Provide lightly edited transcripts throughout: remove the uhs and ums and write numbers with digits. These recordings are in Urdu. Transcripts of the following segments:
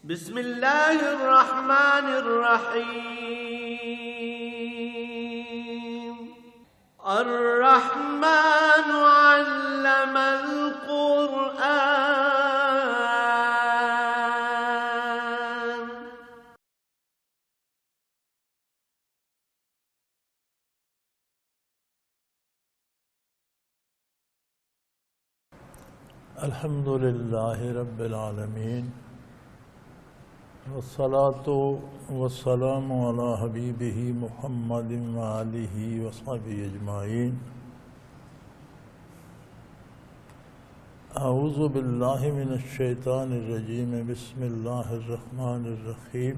بسم اللہ الرحمن الرحیم الرحمن علم القرآن الحمد للہ رب العالمین والصلاة والسلام علی حبیبہ محمد وآلہ وصحبہ اجمعین اعوذ باللہ من الشیطان الرجیم بسم اللہ الرحمن الرحیم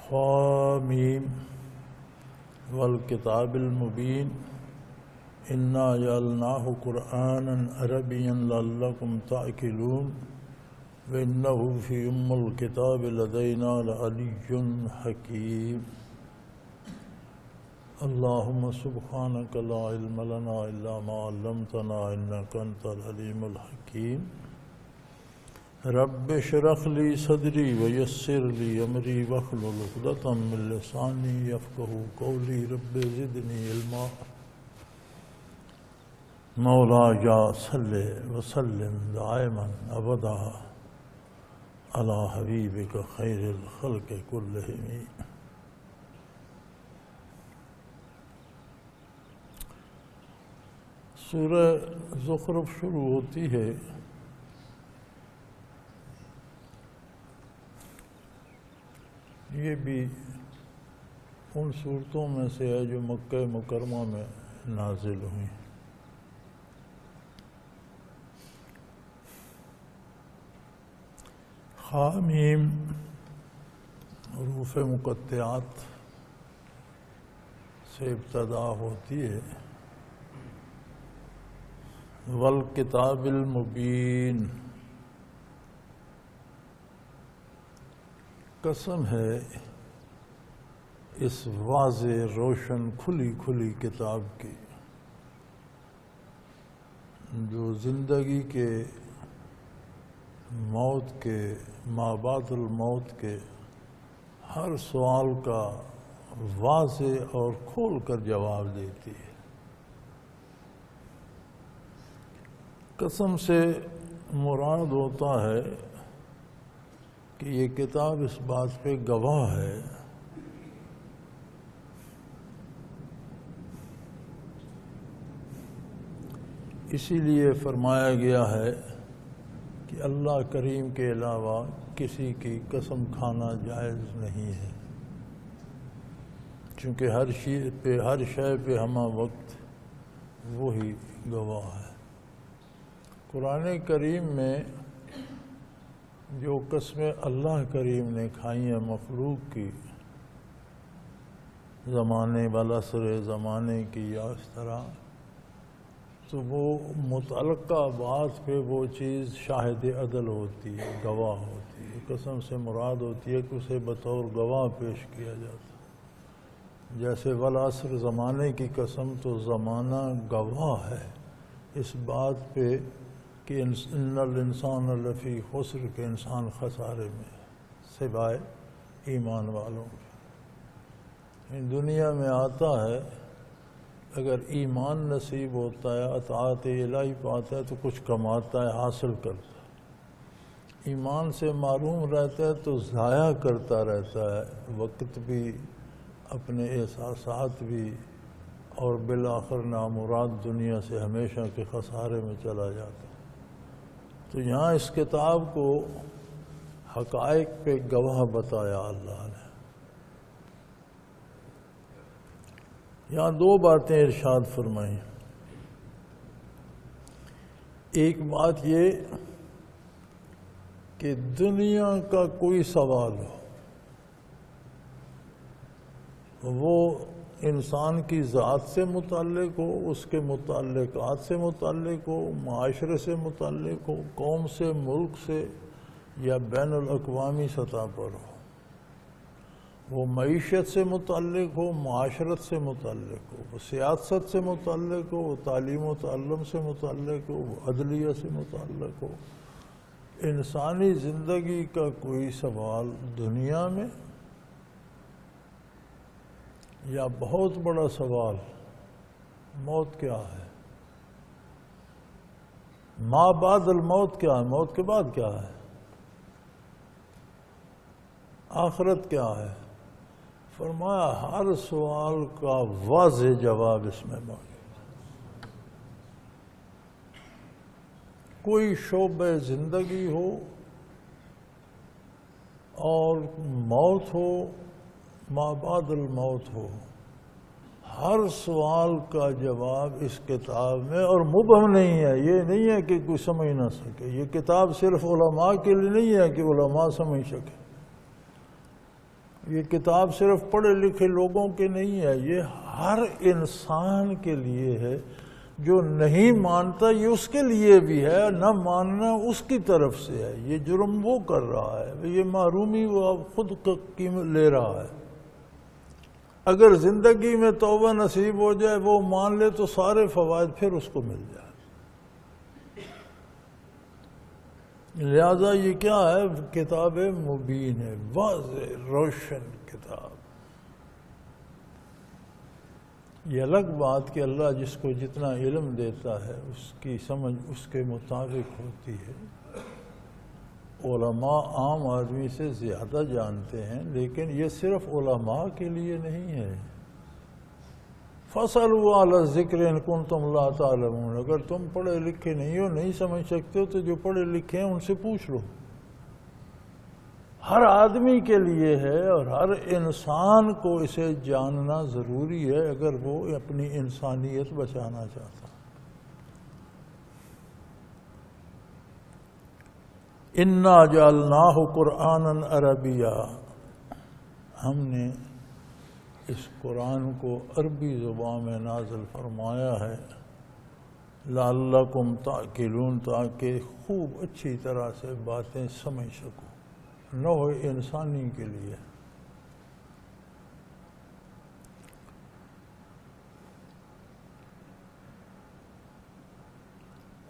حامیم والکتاب المبین انا جعلناہ قرآنا عربیا لعلکم تعقلون وَإِنَّهُ فِي أُمِّ الْكِتَابِ لَدَيْنَا لَعَلِيٌّ حَكِيمٌ اللهم سبحانك لا علم لنا إلا ما علمتنا إنك أنت العليم الحكيم رب اشرح لي صدري ويسر لي أمري واحلل عقدة من لساني يفقهوا قولي رب زدني علما مولاي صل وسلم دائما أبدا علی حبیبک خیر الخلق کلہم سورہ زخرف شروع ہوتی ہے یہ بھی ان صورتوں میں سے ہے جو مکہ مکرمہ میں نازل ہوئی حامیم حروف مقطعات سے ابتدا ہوتی ہے والکتاب المبین قسم ہے اس واضح روشن کھلی کتاب کی جو زندگی کے موت کے ما بعد الموت کے ہر سوال کا واضح اور کھول کر جواب دیتی ہے قسم سے مراد ہوتا ہے کہ یہ کتاب اس بات پہ گواہ ہے اسی لیے فرمایا گیا ہے کہ اللہ کریم کے علاوہ کسی کی قسم کھانا جائز نہیں ہے چونکہ ہر شے پہ ہمہ وقت وہی گواہ ہے قرآن کریم میں جو قسمیں اللہ کریم نے کھائی ہیں مخلوق کی زمانے والعصر زمانے کی یا اس طرح تو وہ متعلقہ بات پہ وہ چیز شاہد عدل ہوتی ہے گواہ ہوتی ہے قسم سے مراد ہوتی ہے کہ اسے بطور گواہ پیش کیا جاتا ہے جیسے والعصر زمانے کی قسم تو زمانہ گواہ ہے اس بات پہ کہ ان الانسان لفی خسر کے انسان خسارے میں سوائے ایمان والوں کے دنیا میں آتا ہے اگر ایمان نصیب ہوتا ہے اطاعت الہی پاتا ہے تو کچھ کماتا ہے حاصل کرتا ہے ایمان سے معروم رہتا ہے تو ضائع کرتا رہتا ہے وقت بھی اپنے احساسات بھی اور بالآخر نامراد دنیا سے ہمیشہ کے خسارے میں چلا جاتا ہے تو یہاں اس کتاب کو حقائق پہ گواہ بتایا اللہ نے یہاں دو باتیں ارشاد فرمائیں ایک بات یہ کہ دنیا کا کوئی سوال ہو وہ انسان کی ذات سے متعلق ہو اس کے متعلقات سے متعلق ہو معاشرے سے متعلق ہو قوم سے ملک سے یا بین الاقوامی سطح پر ہو وہ معیشت سے متعلق ہو معاشرت سے متعلق ہو وہ سیاست سے متعلق ہو وہ تعلیم و تعلم سے متعلق ہو وہ عدلیہ سے متعلق ہو انسانی زندگی کا کوئی سوال دنیا میں یا بہت بڑا سوال موت کیا ہے، ما بعد الموت کیا ہے، موت کے بعد کیا ہے، آخرت کیا ہے؟ فرمایا ہر سوال کا واضح جواب اس میں موجود۔ کوئی شعبہ زندگی ہو اور موت ہو، ما بعد الموت ہو، ہر سوال کا جواب اس کتاب میں، اور مبہم نہیں ہے، یہ نہیں ہے کہ کوئی سمجھ نہ سکے۔ یہ کتاب صرف علماء کے لیے نہیں ہے کہ علماء سمجھ سکے، یہ کتاب صرف پڑھے لکھے لوگوں کے نہیں ہے، یہ ہر انسان کے لیے ہے۔ جو نہیں مانتا یہ اس کے لیے بھی ہے، نہ ماننا اس کی طرف سے ہے۔ یہ جرم وہ کر رہا ہے، یہ محرومی وہ اب خود قیمت لے رہا ہے۔ اگر زندگی میں توبہ نصیب ہو جائے، وہ مان لے تو سارے فوائد پھر اس کو مل جائے۔ لہذا یہ کیا ہے؟ کتاب مبین ہے، واضح روشن کتاب۔ یہ الگ بات کہ اللہ جس کو جتنا علم دیتا ہے اس کی سمجھ اس کے مطابق ہوتی ہے۔ علماء عام آدمی سے زیادہ جانتے ہیں، لیکن یہ صرف علماء کے لیے نہیں ہے۔ فَاسْأَلُوا أَهْلَ الذِّكْرِ إِن كُنتُمْ لَا تَعْلَمُونَ، اگر تم پڑھے لکھے نہیں ہو، نہیں سمجھ سکتے ہو، تو جو پڑھے لکھے ہیں ان سے پوچھ لو۔ ہر آدمی کے لیے ہے اور ہر انسان کو اسے جاننا ضروری ہے اگر وہ اپنی انسانیت بچانا چاہتا۔ اِنَّا جَعَلْنَاهُ قُرْآنًا عَرَبِيًّا، ہم نے اس قرآن کو عربی زبان میں نازل فرمایا ہے، لَعَلَّكُمْ تَعْقِلُونَ، تاکہ خوب اچھی طرح سے باتیں سمجھ سکو، نوع انسانی کے لیے۔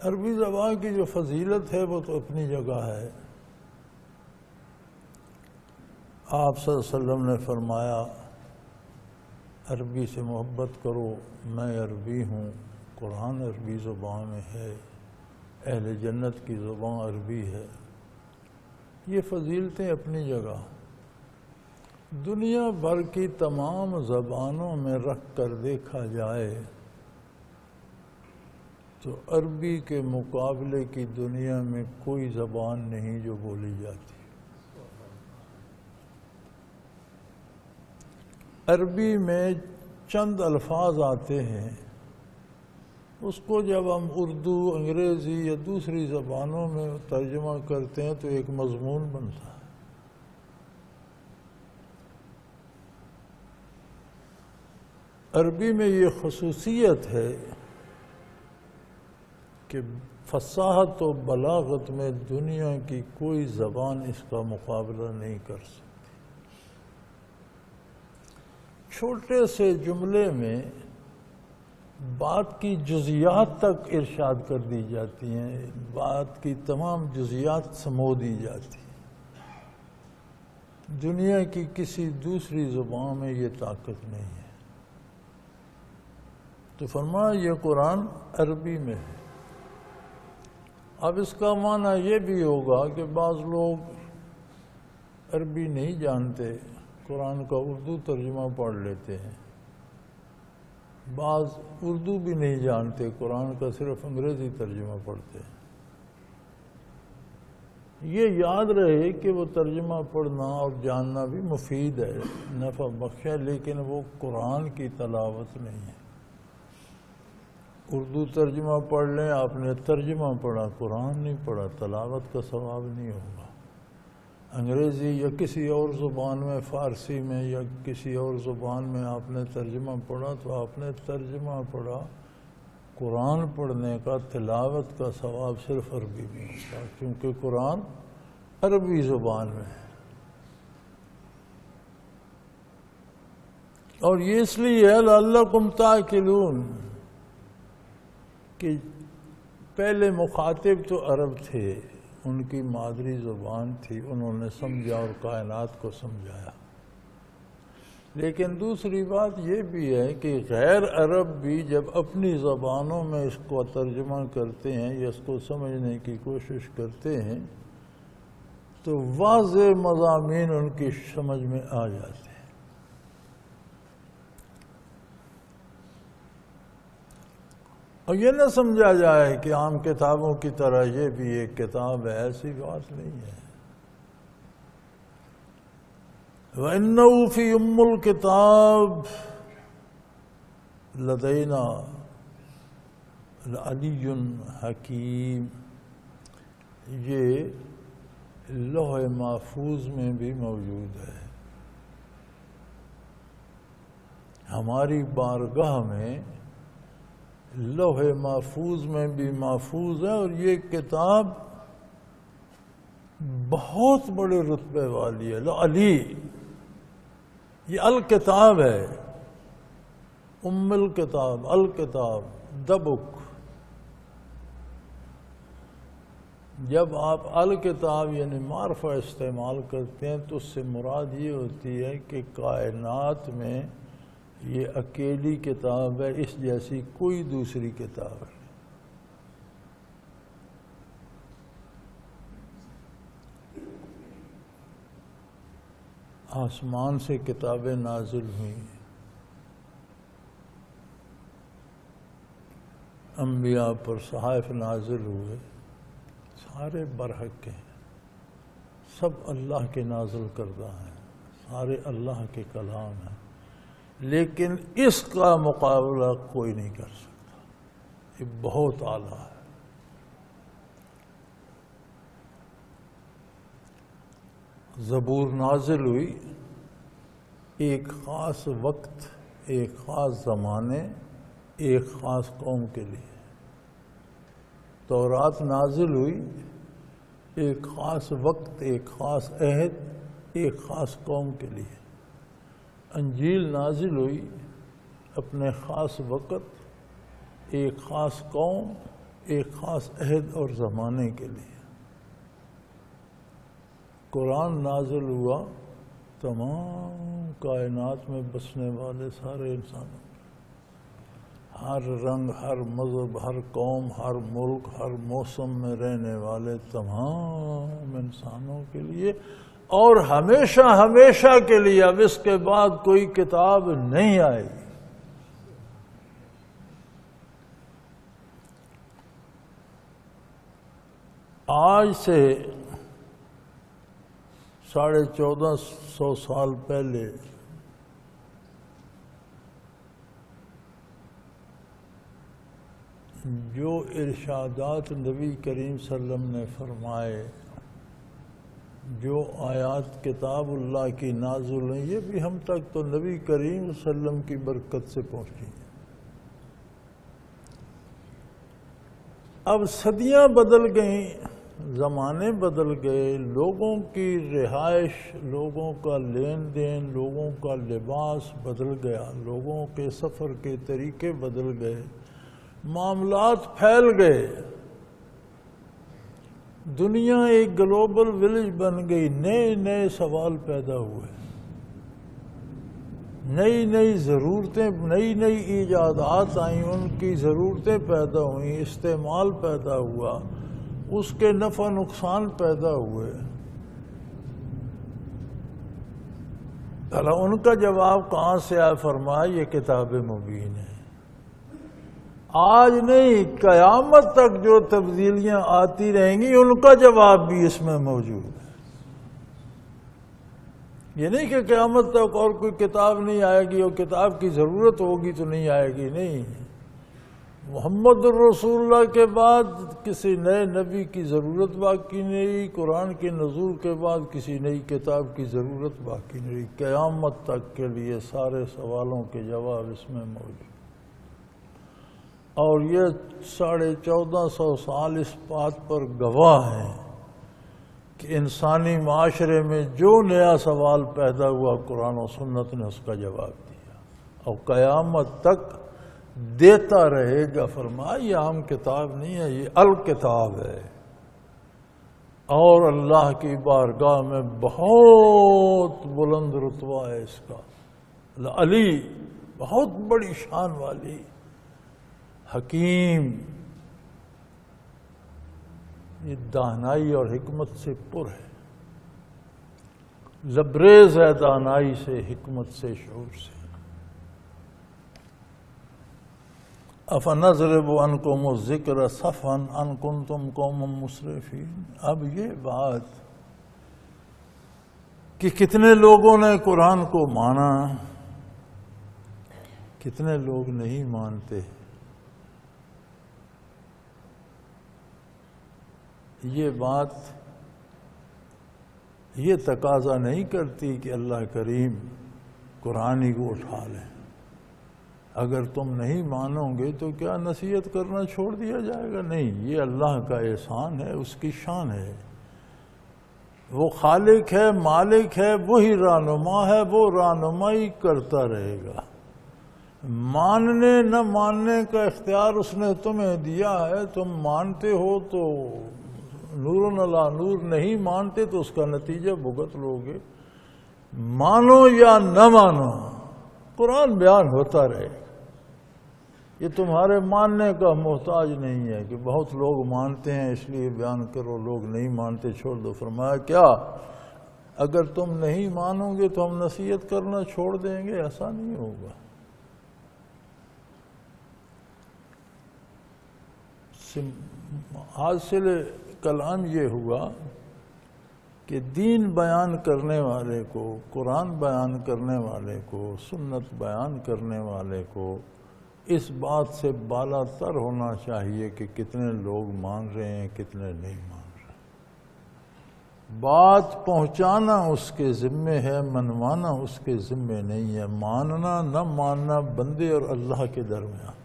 عربی زبان کی جو فضیلت ہے وہ تو اپنی جگہ ہے۔ آپ صلی اللہ علیہ وسلم نے فرمایا عربی سے محبت کرو، میں عربی ہوں، قرآن عربی زبان میں ہے، اہل جنت کی زبان عربی ہے۔ یہ فضیلتیں اپنی جگہ۔ دنیا بھر کی تمام زبانوں میں رکھ کر دیکھا جائے تو عربی کے مقابلے کی دنیا میں کوئی زبان نہیں جو بولی جاتی۔ عربی میں چند الفاظ آتے ہیں، اس کو جب ہم اردو، انگریزی یا دوسری زبانوں میں ترجمہ کرتے ہیں تو ایک مضمون بنتا ہے۔ عربی میں یہ خصوصیت ہے کہ فصاحت و بلاغت میں دنیا کی کوئی زبان اس کا مقابلہ نہیں کر سکتی۔ چھوٹے سے جملے میں بات کی جزیات تک ارشاد کر دی جاتی ہیں، بات کی تمام جزیات سمو دی جاتی ہیں۔ دنیا کی کسی دوسری زبان میں یہ طاقت نہیں ہے۔ تو فرمایا یہ قرآن عربی میں ہے۔ اب اس کا معنی یہ بھی ہوگا کہ بعض لوگ عربی نہیں جانتے، قرآن کا اردو ترجمہ پڑھ لیتے ہیں، بعض اردو بھی نہیں جانتے، قرآن کا صرف انگریزی ترجمہ پڑھتے ہیں۔ یہ یاد رہے کہ وہ ترجمہ پڑھنا اور جاننا بھی مفید ہے، نفع بخش ہے، لیکن وہ قرآن کی تلاوت نہیں ہے۔ اردو ترجمہ پڑھ لیں، آپ نے ترجمہ پڑھا، قرآن نہیں پڑھا، تلاوت کا ثواب نہیں ہوگا۔ انگریزی یا کسی اور زبان میں، فارسی میں یا کسی اور زبان میں آپ نے ترجمہ پڑھا تو آپ نے ترجمہ پڑھا، قرآن پڑھنے کا، تلاوت کا ثواب صرف عربی میں ہوتا، کیونکہ قرآن عربی زبان میں ہے۔ اور یہ اس لیے ہے لعلکم تعقلون کہ پہلے مخاطب تو عرب تھے، ان کی مادری زبان تھی، انہوں نے سمجھا اور کائنات کو سمجھایا۔ لیکن دوسری بات یہ بھی ہے کہ غیر عرب بھی جب اپنی زبانوں میں اس کو ترجمہ کرتے ہیں یا اس کو سمجھنے کی کوشش کرتے ہیں تو واضح مضامین ان کی سمجھ میں آ جاتے ہیں۔ اور یہ نہ سمجھا جائے کہ عام کتابوں کی طرح یہ بھی ایک کتاب ہے، ایسی بات نہیں ہے۔ وَإِنَّهُ فِي أُمِّ الْكِتَابِ لَدَيْنَا لَعَلِيٌّ حَكِيمٌ، یہ لوح محفوظ میں بھی موجود ہے، ہماری بارگاہ میں لوح محفوظ میں بھی محفوظ ہے، اور یہ کتاب بہت بڑے رتبے والی ہے۔ علی یہ الکتاب ہے، ام الکتاب، الکتاب دا بک۔ جب آپ الکتاب یعنی معرفہ استعمال کرتے ہیں تو اس سے مراد یہ ہوتی ہے کہ کائنات میں یہ اکیلی کتاب ہے، اس جیسی کوئی دوسری کتاب ہے۔ آسمان سے کتابیں نازل ہوئیں، انبیاء پر صحائف نازل ہوئے، سارے برحق ہیں، سب اللہ کے نازل کردہ ہیں، سارے اللہ کے کلام ہیں، لیکن اس کا مقابلہ کوئی نہیں کر سکتا، یہ بہت اعلیٰ ہے۔ زبور نازل ہوئی ایک خاص وقت، ایک خاص زمانے، ایک خاص قوم کے لیے۔ تورات نازل ہوئی ایک خاص وقت، ایک خاص عہد، ایک خاص قوم کے لیے۔ انجیل نازل ہوئی اپنے خاص وقت، ایک خاص قوم، ایک خاص عہد اور زمانے کے لیے۔ قرآن نازل ہوا تمام کائنات میں بسنے والے سارے انسانوں، ہر رنگ، ہر مذہب، ہر قوم، ہر ملک، ہر موسم میں رہنے والے تمام انسانوں کے لیے، اور ہمیشہ ہمیشہ کے لیے۔ اب اس کے بعد کوئی کتاب نہیں آئے گی۔ آج سے 1450 سال پہلے جو ارشادات نبی کریم صلی اللہ علیہ وسلم نے فرمائے، جو آیات کتاب اللہ کی نازل ہیں، یہ بھی ہم تک تو نبی کریم صلی اللہ علیہ وسلم کی برکت سے پہنچی ہیں۔ اب صدیاں بدل گئیں، زمانے بدل گئے، لوگوں کی رہائش، لوگوں کا لین دین، لوگوں کا لباس بدل گیا، لوگوں کے سفر کے طریقے بدل گئے، معاملات پھیل گئے، دنیا ایک گلوبل ولیج بن گئی، نئے نئے سوال پیدا ہوئے، نئی نئی ضرورتیں، نئی نئی ایجادات آئیں، ان کی ضرورتیں پیدا ہوئیں، استعمال پیدا ہوا، اس کے نفع نقصان پیدا ہوئے۔ بھلا ان کا جواب کہاں سے آیا؟ فرمایا یہ کتاب مبین ہے۔ آج نہیں، قیامت تک جو تبدیلیاں آتی رہیں گی ان کا جواب بھی اس میں موجود ہے۔ یہ نہیں کہ قیامت تک اور کوئی کتاب نہیں آئے گی اور کتاب کی ضرورت ہوگی تو نہیں آئے گی، نہیں۔ محمد الرسول اللہ کے بعد کسی نئے نبی کی ضرورت باقی نہیں، قرآن کے نزول کے بعد کسی نئی کتاب کی ضرورت باقی نہیں، قیامت تک کے لیے سارے سوالوں کے جواب اس میں موجود۔ اور یہ 1450 سال اس بات پر گواہ ہیں کہ انسانی معاشرے میں جو نیا سوال پیدا ہوا قرآن و سنت نے اس کا جواب دیا، اور قیامت تک دیتا رہے گا۔ فرمایا یہ عام کتاب نہیں ہے، یہ الکتاب ہے، اور اللہ کی بارگاہ میں بہت بلند رتبہ ہے اس کا. علی بہت بڑی شان والی، حکیم، یہ دانائی اور حکمت سے پر ہے، لبریز ہے دانائی سے، حکمت سے، شعور سے. أَفَنَضْرِبُ عَنْكُمُ الذِّكْرَ صَفْحًا أَنْ كُنْتُمْ قَوْمًا مُسْرِفِينَ. اب یہ بات کہ کتنے لوگوں نے قرآن کو مانا، کتنے لوگ نہیں مانتے، یہ بات یہ تقاضا نہیں کرتی کہ اللہ کریم قرآن ہی کو اٹھا لیں. اگر تم نہیں مانو گے تو کیا نصیحت کرنا چھوڑ دیا جائے گا؟ نہیں، یہ اللہ کا احسان ہے، اس کی شان ہے. وہ خالق ہے، مالک ہے، وہی رہنما ہے، وہ رہنمائی کرتا رہے گا. ماننے نہ ماننے کا اختیار اس نے تمہیں دیا ہے. تم مانتے ہو تو نور علی نور، نہیں مانتے تو اس کا نتیجہ بھگت لو گے. مانو یا نہ مانو، قرآن بیان ہوتا رہے. یہ تمہارے ماننے کا محتاج نہیں ہے کہ بہت لوگ مانتے ہیں اس لیے بیان کرو، لوگ نہیں مانتے چھوڑ دو. فرمایا کیا اگر تم نہیں مانو گے تو ہم نصیحت کرنا چھوڑ دیں گے؟ ایسا نہیں ہوگا. حاصل کلام یہ ہوا کہ دین بیان کرنے والے کو، قرآن بیان کرنے والے کو، سنت بیان کرنے والے کو اس بات سے بالا تر ہونا چاہیے کہ کتنے لوگ مان رہے ہیں، کتنے نہیں مان رہے. بات پہنچانا اس کے ذمے ہے، منوانا اس کے ذمے نہیں ہے. ماننا نہ ماننا بندے اور اللہ کے درمیان.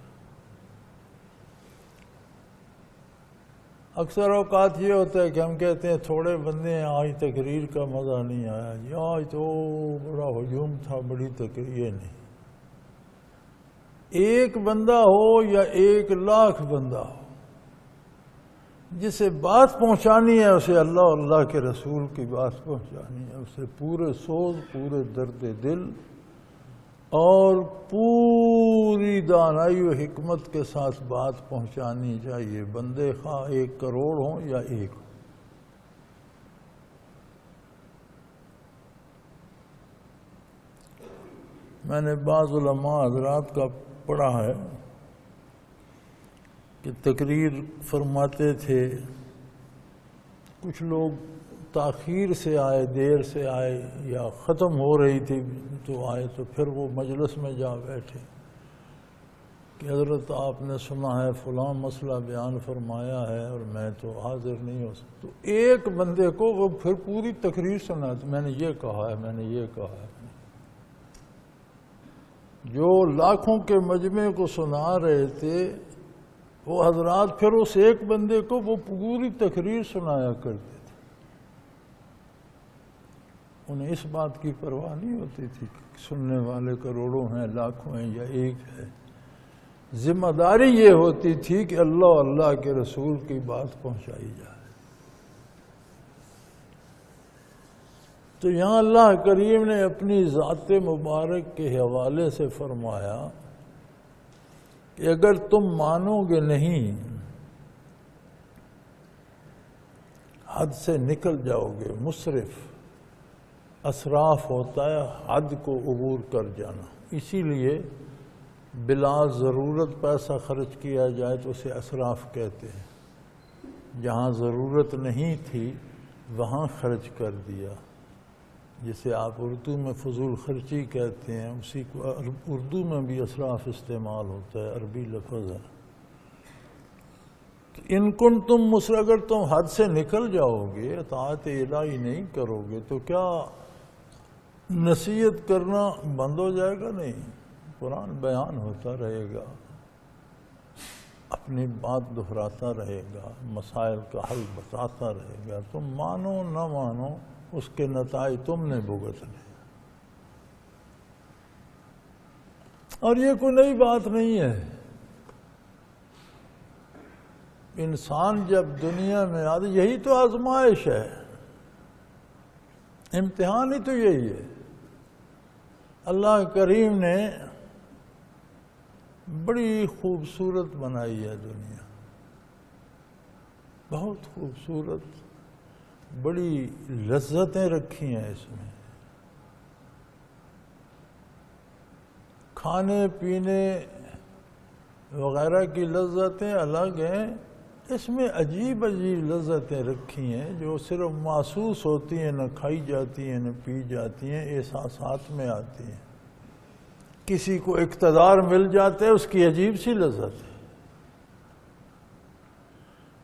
اکثر اوقات یہ ہوتا ہے کہ ہم کہتے ہیں تھوڑے بندے ہیں، آج تقریر کا مزہ نہیں آیا جی، آج تو بڑا ہجوم تھا، بڑی تقریر. یہ نہیں، ایک بندہ ہو یا 1,00,000 بندہ ہو، جسے بات پہنچانی ہے اسے اللہ اور اللہ کے رسول کی بات پہنچانی ہے. اسے پورے سوز، پورے درد دل اور پوری دانائی و حکمت کے ساتھ بات پہنچانی چاہیے. بندے خواہ 1 کروڑ ہوں یا 1 ہوں. میں نے بعض علماء حضرات کا پڑھا ہے کہ تقریر فرماتے تھے، کچھ لوگ تاخیر سے آئے، دیر سے آئے، یا ختم ہو رہی تھی تو آئے، تو پھر وہ مجلس میں جا بیٹھے کہ حضرت آپ نے سنا ہے فلاں مسئلہ بیان فرمایا ہے اور میں تو حاضر نہیں ہو سکتا. تو ایک بندے کو وہ پھر پوری تقریر سنا، میں نے یہ کہا ہے، میں نے یہ کہا ہے. جو لاکھوں کے مجمع کو سنا رہے تھے وہ حضرات پھر اس ایک بندے کو وہ پوری تقریر سنایا کرتے تھے. انہیں اس بات کی پرواہ نہیں ہوتی تھی کہ سننے والے کروڑوں ہیں، لاکھوں ہیں یا 1 ہے. ذمہ داری یہ ہوتی تھی کہ اللہ اور اللہ کے رسول کی بات پہنچائی جائے. تو یہاں اللہ کریم نے اپنی ذات مبارک کے حوالے سے فرمایا کہ اگر تم مانو گے نہیں، حد سے نکل جاؤ گے. مسرف، اسراف ہوتا ہے حد کو عبور کر جانا. اسی لیے بلا ضرورت پیسہ خرچ کیا جائے تو اسے اسراف کہتے ہیں. جہاں ضرورت نہیں تھی وہاں خرچ کر دیا، جسے آپ اردو میں فضول خرچی کہتے ہیں، اسی کو اردو میں بھی اسراف استعمال ہوتا ہے، عربی لفظ ہے. ان کن تم اگر تم حد سے نکل جاؤ گے، اطاعت الہی نہیں کرو گے، تو کیا نصیحت کرنا بند ہو جائے گا؟ نہیں، قرآن بیان ہوتا رہے گا، اپنی بات دہراتا رہے گا، مسائل کا حل بتاتا رہے گا. تم مانو نہ مانو اس کے نتائج تم نے بھگتنے. اور یہ کوئی نئی بات نہیں ہے. انسان جب دنیا میں آتا، یہی تو آزمائش ہے، امتحان ہی تو یہی ہے۔ اللہ کریم نے بڑی خوبصورت بنائی ہے دنیا، بہت خوبصورت، بڑی لذتیں رکھی ہیں اس میں، کھانے پینے وغیرہ کی لذتیں الگ ہیں، اس میں عجیب عجیب لذتیں رکھی ہیں جو صرف محسوس ہوتی ہیں، نہ کھائی جاتی ہیں نہ پی جاتی ہیں، احساسات میں آتی ہیں۔ کسی کو اقتدار مل جاتا ہے، اس کی عجیب سی لذت ہے،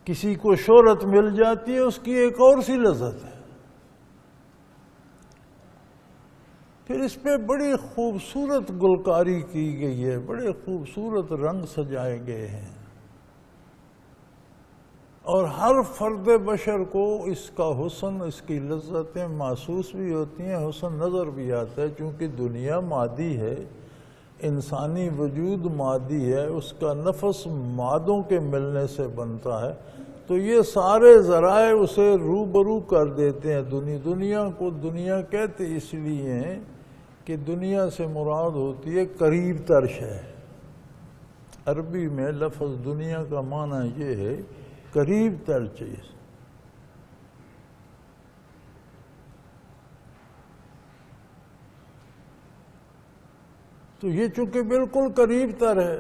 کسی کو شہرت مل جاتی ہے، اس کی ایک اور سی لذت ہے۔ پھر اس پہ بڑی خوبصورت گلکاری کی گئی ہے، بڑے خوبصورت رنگ سجائے گئے ہیں، اور ہر فرد بشر کو اس کا حسن، اس کی لذتیں محسوس بھی ہوتی ہیں، حسن نظر بھی آتا ہے، چونکہ دنیا مادی ہے، انسانی وجود مادی ہے، اس کا نفس مادوں کے ملنے سے بنتا ہے، تو یہ سارے ذرائع اسے روبرو کر دیتے ہیں۔ دنیا کو دنیا کہتے اس لیے ہیں کہ دنیا سے مراد ہوتی ہے قریب تر شے۔ عربی میں لفظ دنیا کا معنی یہ ہے قریب تر چیز۔ تو یہ چونکہ بالکل قریب تر ہے،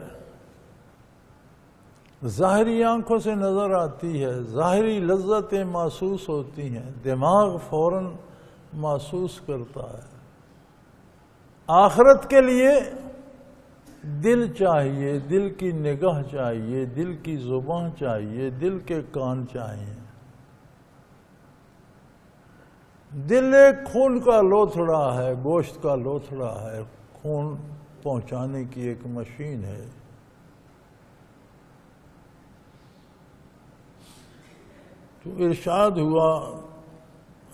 ظاہری آنکھوں سے نظر آتی ہے، ظاہری لذتیں محسوس ہوتی ہیں، دماغ فوراً محسوس کرتا ہے۔ آخرت کے لیے دل چاہیے، دل کی نگاہ چاہیے، دل کی زبان چاہیے، دل کے کان چاہیے۔ دل ایک خون کا لوتھڑا ہے، گوشت کا لوتھڑا ہے، خون پہنچانے کی ایک مشین ہے۔ تو ارشاد ہوا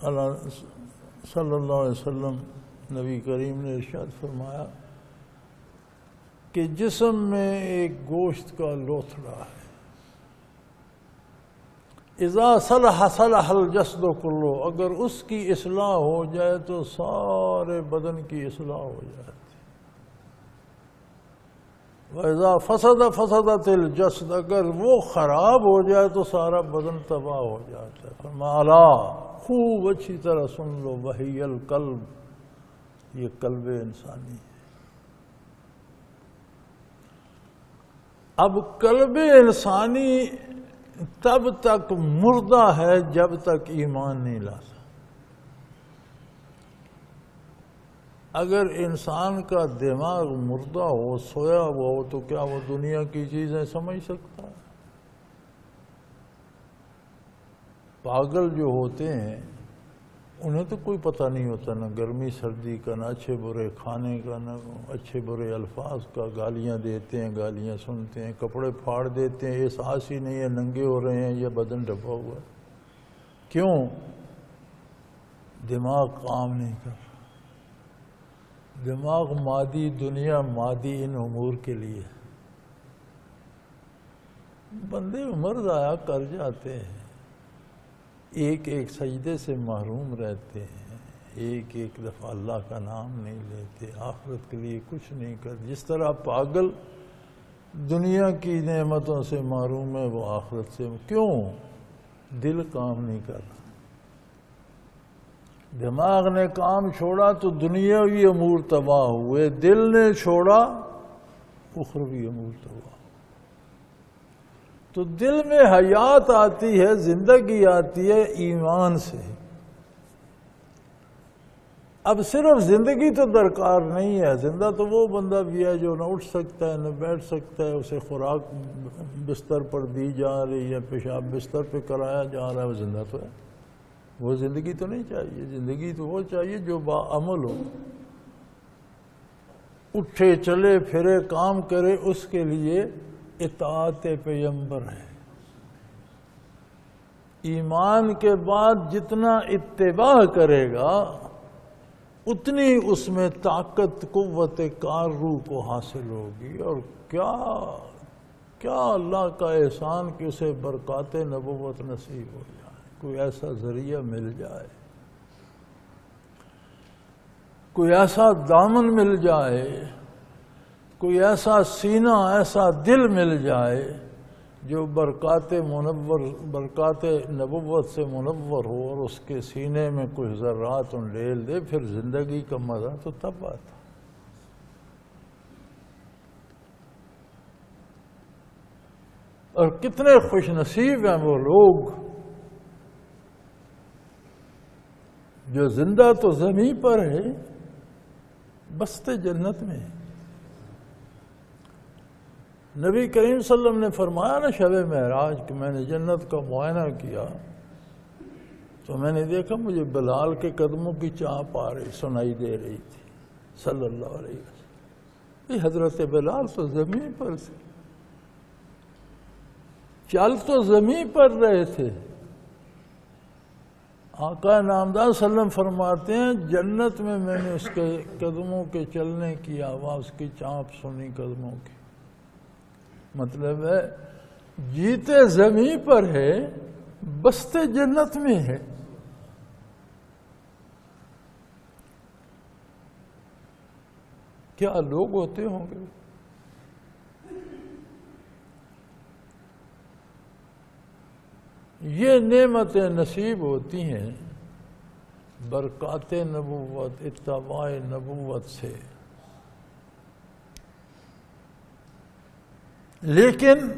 صلی اللہ علیہ وسلم، نبی کریم نے ارشاد فرمایا کہ جسم میں ایک گوشت کا لوتھڑا ہے، اذا صلح صلح الجسد کلہ، اگر اس کی اصلاح ہو جائے تو سارے بدن کی اصلاح ہو جاتی ہے۔ وَإِذَا فَسَدَ فَسَدَتِ الْجَسْدُ، اگر وہ خراب ہو جائے تو سارا بدن تباہ ہو جاتا ہے۔ فرمایا الا، خوب اچھی طرح سن لو، وَهِيَ الْقَلْبُ، یہ قلب انسانی ہے۔ اب قلب انسانی تب تک مردہ ہے جب تک ایمان نہیں لاتا۔ اگر انسان کا دماغ مردہ ہو، سویا ہوا ہو، تو کیا وہ دنیا کی چیزیں سمجھ سکتا ہے؟ پاگل جو ہوتے ہیں انہیں تو کوئی پتہ نہیں ہوتا، نہ گرمی سردی کا، نہ اچھے برے کھانے کا، نہ اچھے برے الفاظ کا، گالیاں دیتے ہیں، گالیاں سنتے ہیں، کپڑے پھاڑ دیتے ہیں، احساس ہی نہیں ہے ننگے ہو رہے ہیں یا بدن ڈھپا ہوا ہے۔ کیوں؟ دماغ کام نہیں کر رہا۔ دماغ مادی، دنیا مادی، ان امور کے لیے بندے عمر ضائع کر جاتے ہیں، ایک ایک سجدے سے محروم رہتے ہیں، ایک ایک دفعہ اللہ کا نام نہیں لیتے، آخرت کے لیے کچھ نہیں کرتے۔ جس طرح پاگل دنیا کی نعمتوں سے محروم ہے، وہ آخرت سے کیوں؟ دل کام نہیں کر رہا۔ دماغ نے کام چھوڑا تو دنیاوی امور تباہ ہوئے، دل نے چھوڑا اخروی امور تباہ۔ تو دل میں حیات آتی ہے، زندگی آتی ہے ایمان سے۔ اب صرف زندگی تو درکار نہیں ہے، زندہ تو وہ بندہ بھی ہے جو نہ اٹھ سکتا ہے نہ بیٹھ سکتا ہے، اسے خوراک بستر پر دی جا رہی ہے، پیشاب بستر پہ کرایا جا رہا ہے، وہ زندہ تو ہے۔ وہ زندگی تو نہیں چاہیے، زندگی تو وہ چاہیے جو باعمل ہو، اٹھے چلے پھرے کام کرے، اس کے لیے اطاعت پیغمبر ہے۔ ایمان کے بعد جتنا اتباع کرے گا اتنی اس میں طاقت، قوت کار روح کو حاصل ہوگی، اور کیا اللہ کا احسان کہ اسے برکات نبوت نصیب ہو جائے، کوئی ایسا ذریعہ مل جائے، کوئی ایسا دامن مل جائے، کوئی ایسا سینہ، ایسا دل مل جائے جو برکات نبوت سے منور ہو اور اس کے سینے میں کچھ ذرات ڈیل دے، پھر زندگی کا مزہ تو تب آتا۔ اور کتنے خوش نصیب ہیں وہ لوگ جو زندہ تو زمین پر ہے، بستے جنت میں۔ نبی کریم صلی اللہ علیہ وسلم نے فرمایا نا شب معراج کہ میں نے جنت کا معائنہ کیا تو میں نے دیکھا مجھے بلال کے قدموں کی چاپ آ رہی سنائی دے رہی تھی صلی اللہ علیہ وسلم۔ یہ حضرت بلال تو زمین پر تھے، چل تو زمین پر رہے تھے۔ آقا نامدار صلی اللہ علیہ وسلم فرماتے ہیں جنت میں نے اس کے قدموں کے چلنے کی آواز کی چانپ سنی قدموں کی۔ مطلب ہے جیتے زمین پر ہے، بستے جنت میں ہے۔ کیا لوگ ہوتے ہوں گے؟ یہ نعمتیں نصیب ہوتی ہیں برکات نبوت، اتباع نبوت سے۔ لیکن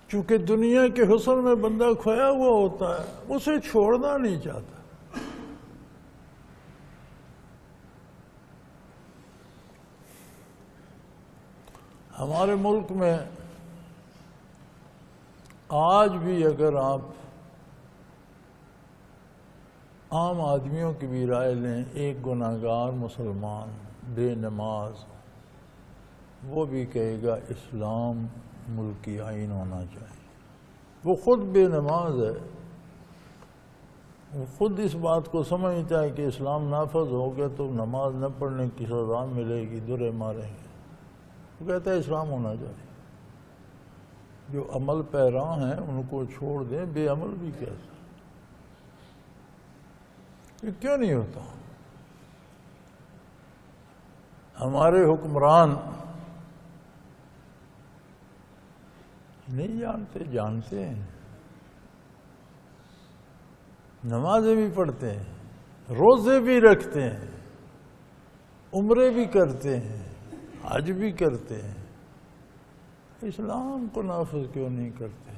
چونکہ دنیا کے حسن میں بندہ کھویا ہوا ہوتا ہے، اسے چھوڑنا نہیں چاہتا۔ ہمارے ملک میں آج بھی اگر آپ عام آدمیوں کی بھی رائے لیں، ایک گناہگار مسلمان بے نماز وہ بھی کہے گا اسلام ملکی آئین ہونا چاہیے۔ وہ خود بے نماز ہے، وہ خود اس بات کو سمجھتا ہے کہ اسلام نافذ ہو گیا تو نماز نہ پڑھنے کی سزا ملے گی، درے ماریں گے۔ وہ کہتا ہے اسلام ہونا چاہیے۔ جو عمل پیراں ہیں ان کو چھوڑ دیں، بے عمل بھی کیسا؟ یہ کیوں نہیں ہوتا؟ ہمارے حکمران نہیں جانتے ہیں، نمازیں بھی پڑھتے ہیں، روزے بھی رکھتے ہیں، عمرے بھی کرتے ہیں، حج بھی کرتے ہیں، اسلام کو نافذ کیوں نہیں کرتے؟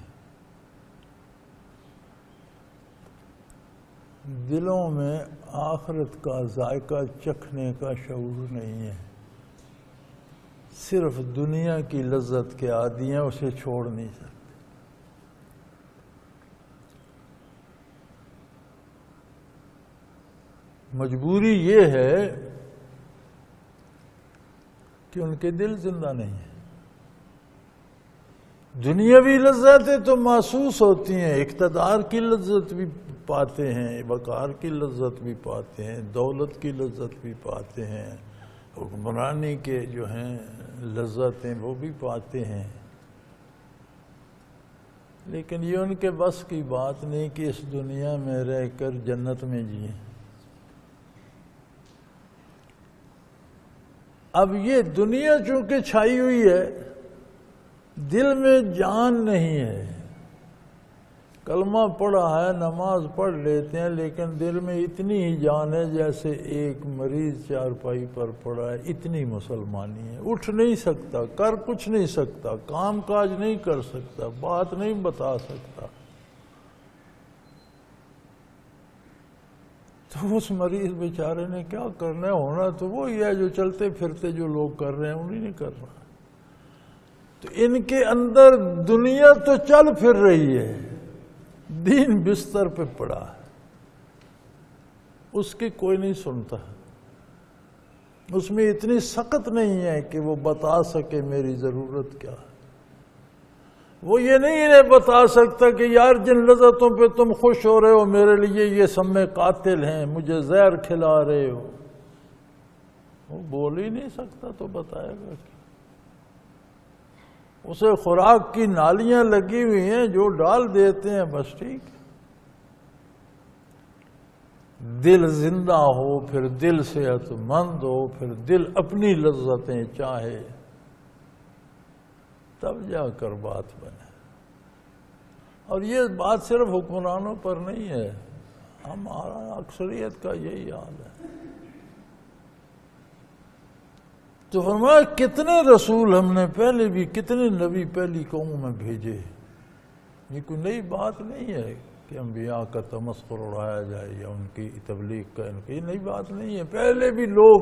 دلوں میں آخرت کا ذائقہ چکھنے کا شعور نہیں ہے، صرف دنیا کی لذت کے عادی ہیں، اسے چھوڑ نہیں سکتے۔ مجبوری یہ ہے کہ ان کے دل زندہ نہیں ہیں۔ دنیاوی لذتیں تو محسوس ہوتی ہیں، اقتدار کی لذت بھی پاتے ہیں، وقار کی لذت بھی پاتے ہیں، دولت کی لذت بھی پاتے ہیں، حکمرانی کے جو ہیں لذتیں وہ بھی پاتے ہیں، لیکن یہ ان کے بس کی بات نہیں کہ اس دنیا میں رہ کر جنت میں جئیں۔ اب یہ دنیا چونکہ چھائی ہوئی ہے، دل میں جان نہیں ہے۔ کلمہ پڑھا ہے، نماز پڑھ لیتے ہیں، لیکن دل میں اتنی ہی جان ہے جیسے ایک مریض چارپائی پر پڑا ہے، اتنی مسلمانی ہے۔ اٹھ نہیں سکتا، کر کچھ نہیں سکتا، کام کاج نہیں کر سکتا، بات نہیں بتا سکتا۔ تو اس مریض بیچارے نے کیا کرنا ہے؟ ہونا تو وہی ہے جو چلتے پھرتے جو لوگ کر رہے ہیں، انہیں نہیں کر رہا۔ تو ان کے اندر دنیا تو چل پھر رہی ہے، دین بستر پہ پڑا ہے، اس کی کوئی نہیں سنتا، اس میں اتنی سخت نہیں ہے کہ وہ بتا سکے میری ضرورت کیا ہے۔ وہ یہ نہیں انہیں بتا سکتا کہ یار جن لذتوں پہ تم خوش ہو رہے ہو میرے لیے یہ سمے قاتل ہیں، مجھے زہر کھلا رہے ہو۔ وہ بول ہی نہیں سکتا تو بتائے گا کہ اسے خوراک کی نالیاں لگی ہوئی ہیں، جو ڈال دیتے ہیں بس ٹھیک ہے۔ دل زندہ ہو، پھر دل صحت مند ہو، پھر دل اپنی لذتیں چاہے، تب جا کر بات بنے۔ اور یہ بات صرف حکمرانوں پر نہیں ہے، ہمارا اکثریت کا یہی حال ہے۔ تو فرمایا کتنے رسول ہم نے پہلے بھی، کتنے نبی پہلی قوموں میں بھیجے۔ یہ کوئی نئی بات نہیں ہے کہ انبیاء کا تمسخر اڑایا جائے یا ان کی تبلیغ کا، یہ نئی بات نہیں ہے۔ پہلے بھی لوگ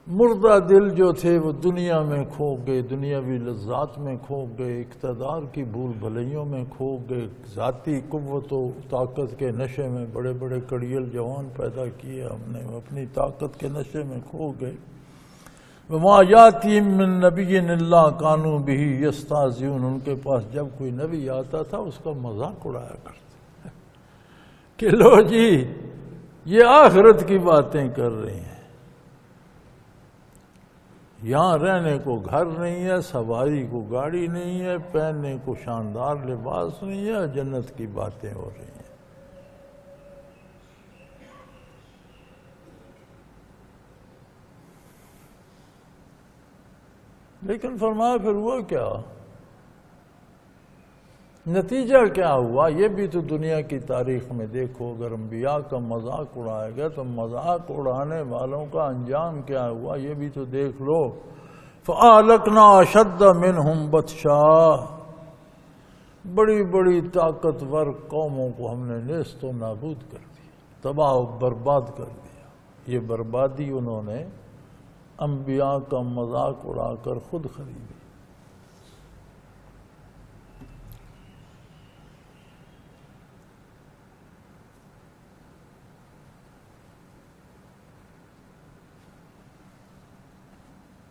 مردہ دل جو تھے وہ دنیا میں کھو گئے، دنیاوی لذات میں کھو گئے، اقتدار کی بھول بھلیوں میں کھو گئے، ذاتی قوت و طاقت کے نشے میں بڑے بڑے کڑیل جوان پیدا کیے ہم نے، اپنی طاقت کے نشے میں کھو گئے۔ وَمَا يَأْتِيهِم مِّن نَّبِيٍّ إِلَّا كَانُوا بِهِ يَسْتَهْزِئُونَ، ان کے پاس جب کوئی نبی آتا تھا اس کا مذاق اڑایا کرتے کہ لو جی یہ آخرت کی باتیں کر رہے ہیں، یہاں رہنے کو گھر نہیں ہے، سواری کو گاڑی نہیں ہے، پہننے کو شاندار لباس نہیں ہے، جنت کی باتیں ہو رہی ہیں۔ لیکن فرمایا پھر ہوا کیا؟ نتیجہ کیا ہوا؟ یہ بھی تو دنیا کی تاریخ میں دیکھو، اگر انبیاء کا مذاق اڑایا گیا تو مذاق اڑانے والوں کا انجام کیا ہوا یہ بھی تو دیکھ لو۔ فَأَهْلَكْنَا أَشَدَّ مِنْهُمْ بَطْشًا، بڑی بڑی طاقتور قوموں کو ہم نے نیست و نابود کر دیا، تباہ و برباد کر دیا۔ یہ بربادی انہوں نے انبیاء کا مذاق اڑا کر خود خریدی۔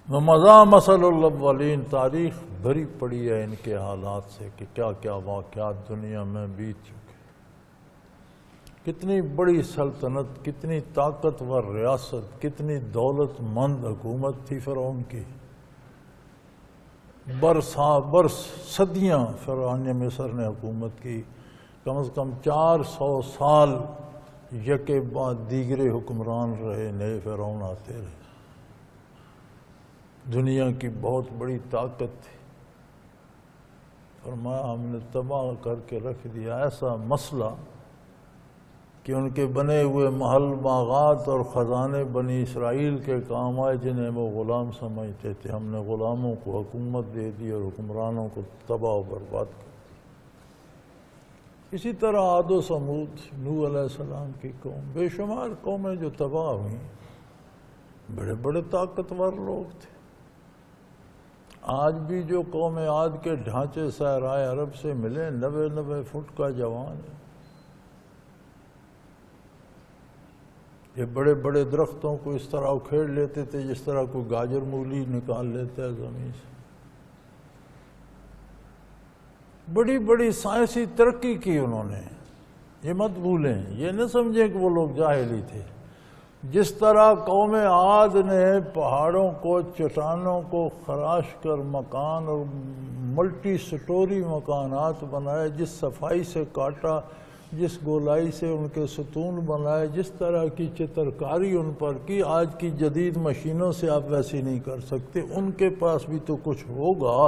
وَمَضَىٰ مَثَلُ الْأَوَّلِينَ، تاریخ بھری پڑی ہے ان کے حالات سے کہ کیا کیا واقعات دنیا میں بیت چکے، کتنی بڑی سلطنت، کتنی طاقتور ریاست، کتنی دولت مند حکومت تھی فرعون کی۔ برس صدیاں فرعون مصر نے حکومت کی، کم از کم 400 سال یکے بعد دیگرے حکمران رہے، نئے فرعون آتے رہے۔ دنیا کی بہت بڑی طاقت تھی، فرمایا ہم نے تباہ کر کے رکھ دیا۔ ایسا مسئلہ کہ ان کے بنے ہوئے محل باغات اور خزانے بنی اسرائیل کے کام آئے جنہیں وہ غلام سمجھتے تھے، ہم نے غلاموں کو حکومت دے دی اور حکمرانوں کو تباہ و برباد کر دیا۔ اسی طرح عاد و ثمود، نوح علیہ السلام کی قوم، بے شمار قومیں جو تباہ ہوئیں، بڑے بڑے طاقتور لوگ تھے۔ آج بھی جو قوم عاد کے ڈھانچے صحرائے عرب سے ملے، 90 فٹ کا جوان ہے۔ یہ بڑے بڑے درختوں کو اس طرح اکھیڑ لیتے تھے جس طرح کوئی گاجر مولی نکال لیتا ہے زمین سے۔ بڑی بڑی سائنسی ترقی کی انہوں نے، یہ مت بھولیں، یہ نہ سمجھیں کہ وہ لوگ جاہل ہی تھے۔ جس طرح قوم عاد نے پہاڑوں کو، چٹانوں کو خراش کر مکان اور ملٹی سٹوری مکانات بنائے، جس صفائی سے کاٹا، جس گولائی سے ان کے ستون بنائے، جس طرح کی چترکاری ان پر کی، آج کی جدید مشینوں سے آپ ویسی نہیں کر سکتے۔ ان کے پاس بھی تو کچھ ہوگا۔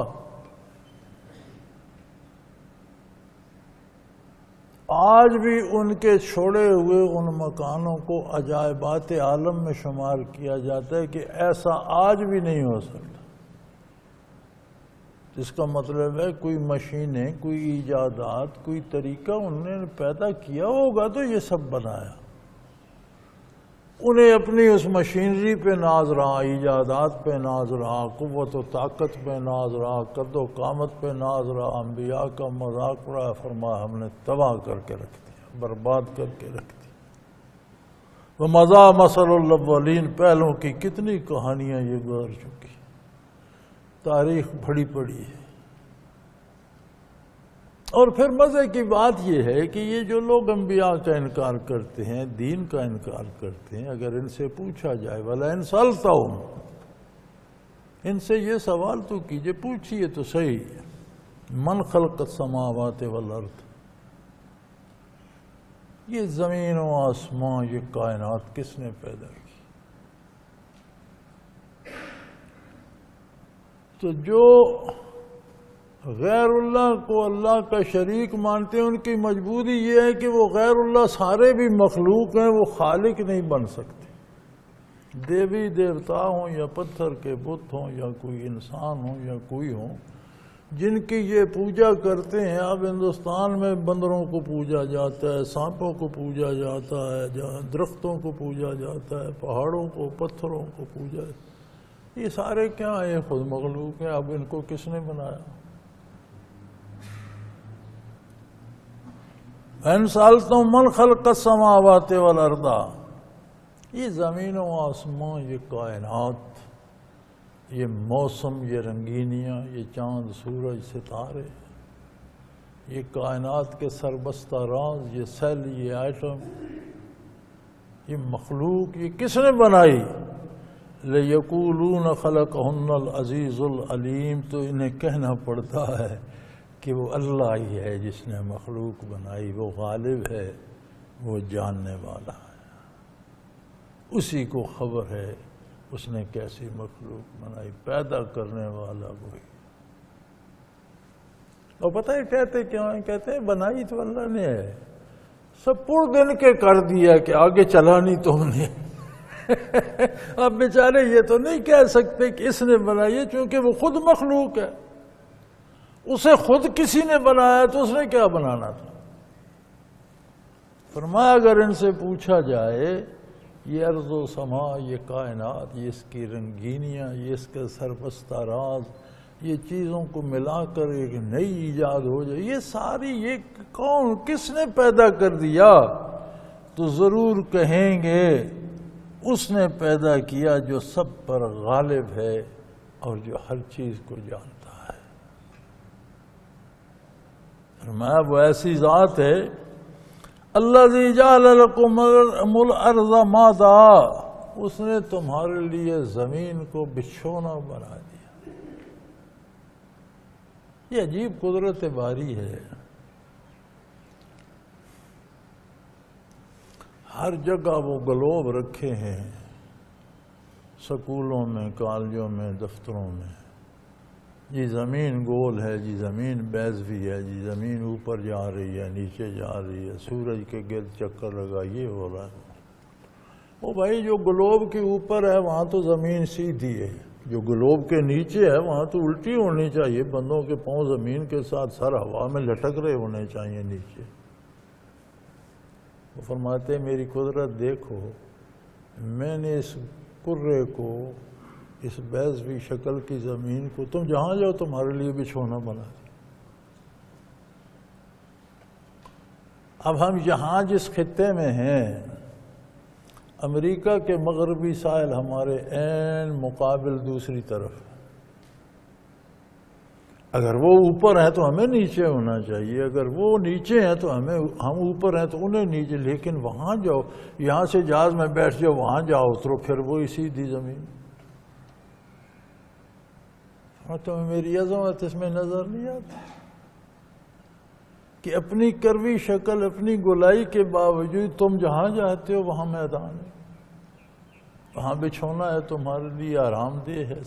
آج بھی ان کے چھوڑے ہوئے ان مکانوں کو عجائبات عالم میں شمار کیا جاتا ہے کہ ایسا آج بھی نہیں ہو سکتا۔ جس کا مطلب ہے کوئی مشینیں، کوئی ایجادات، کوئی طریقہ انہوں نے پیدا کیا ہوگا تو یہ سب بنایا۔ انہیں اپنی اس مشینری پہ ناز رہا، ایجادات پہ ناز رہا، قوت و طاقت پہ ناز رہا، قد و قامت پہ ناز رہا، انبیاء کا مذاق اڑایا، فرمایا ہم نے تباہ کر کے رکھ دیا، برباد کر کے رکھ دیا۔ وَمَضَىٰ مَثَلُ الْأَوَّلِينَ، پہلوں کی کتنی کہانیاں یہ گزر چکی، تاریخ بڑی پڑی ہے۔ اور پھر مزے کی بات یہ ہے کہ یہ جو لوگ انبیاء کا انکار کرتے ہیں، دین کا انکار کرتے ہیں، اگر ان سے پوچھا جائے وَلَئِن سَأَلْتَهُمْ، ان سے یہ سوال تو کیجئے، پوچھئے تو صحیح، من خلق السماوات والارض، یہ زمین و آسمان، یہ کائنات کس نے پیدا کی؟ تو جو غیر اللہ کو اللہ کا شریک مانتے ہیں، ان کی مجبوری یہ ہے کہ وہ غیر اللہ سارے بھی مخلوق ہیں، وہ خالق نہیں بن سکتے، دیوی دیوتا ہوں یا پتھر کے بت ہوں یا کوئی انسان ہوں یا کوئی ہوں جن کی یہ پوجا کرتے ہیں۔ اب ہندوستان میں بندروں کو پوجا جاتا ہے، سانپوں کو پوجا جاتا ہے، درختوں کو پوجا جاتا ہے، پہاڑوں کو، پتھروں کو پوجا، یہ سارے کیا ہیں؟ خود مخلوق ہیں۔ اب ان کو کس نے بنایا؟ ان سالتم من خلق السماوات والارض، یہ زمین و آسمان، یہ کائنات، یہ موسم، یہ رنگینیاں، یہ چاند، سورج، ستارے، یہ کائنات کے سربستہ راز، یہ سیل، یہ ایٹم، یہ مخلوق، یہ کس نے بنائی؟ لَيَقُولُونَ خَلَقَهُنَّ الْعَزِيزُ الْعَلِيمُ، تو انہیں کہنا پڑتا ہے کہ وہ اللہ ہی ہے جس نے مخلوق بنائی، وہ غالب ہے، وہ جاننے والا ہے، اسی کو خبر ہے اس نے کیسی مخلوق بنائی، پیدا کرنے والا وہی۔ اور پتہ ہے کہتے کیا ہیں؟ کہتے ہیں بنائی تو اللہ نے ہے، سب پور دن کے کر دیا کہ آگے چلانی تو نے۔ اب بیچارے یہ تو نہیں کہہ سکتے کہ اس نے بنائی ہے، چونکہ وہ خود مخلوق ہے، اسے خود کسی نے بنایا تو اس نے کیا بنانا تھا؟ فرمایا اگر ان سے پوچھا جائے یہ ارض و سما، یہ کائنات، یہ اس کی رنگینیاں، یہ اس کے سربستہ راز، یہ چیزوں کو ملا کر ایک نئی ایجاد ہو جائے، یہ ساری یہ کون، کس نے پیدا کر دیا؟ تو ضرور کہیں گے اس نے پیدا کیا جو سب پر غالب ہے اور جو ہر چیز کو جانتا ہے۔ فرمایا وہ ایسی ذات ہے الذی جعل لکم الارض مہدا، اس نے تمہارے لیے زمین کو بچھونا بنا دیا۔ یہ عجیب قدرت باری ہے، ہر جگہ وہ گلوب رکھے ہیں، سکولوں میں، کالجوں میں، دفتروں میں، جی زمین گول ہے، جی زمین بیضوی ہے، جی زمین اوپر جا رہی ہے، نیچے جا رہی ہے، سورج کے گرد چکر لگا، یہ ہو رہا ہے۔ وہ بھائی جو گلوب کے اوپر ہے وہاں تو زمین سیدھی ہے، جو گلوب کے نیچے ہے وہاں تو الٹی ہونی چاہیے، بندوں کے پاؤں زمین کے ساتھ سر ہوا میں لٹک رہے ہونے چاہیے نیچے۔ وہ فرماتے ہیں میری قدرت دیکھو، میں نے اس کرے کو، اس بیضوی شکل کی زمین کو، تم جہاں جاؤ تمہارے لیے بچھونا بنا دیا۔ اب ہم یہاں جس خطے میں ہیں، امریکہ کے مغربی ساحل ہمارے عین مقابل دوسری طرف، اگر وہ اوپر ہیں تو ہمیں نیچے ہونا چاہیے، اگر وہ نیچے ہیں تو ہم اوپر ہیں تو انہیں نیچے، لیکن وہاں جاؤ، یہاں سے جہاز میں بیٹھ جاؤ، وہاں جاؤ اترو، پھر وہی سیدھی زمین۔ تمہیں میری عظمت اس میں نظر نہیں آتی کہ اپنی کروی شکل، اپنی گولائی کے باوجود تم جہاں جاتے ہو وہاں میدان ہے، وہاں بچھونا ہے تمہارے لیے، آرام دہ ہے۔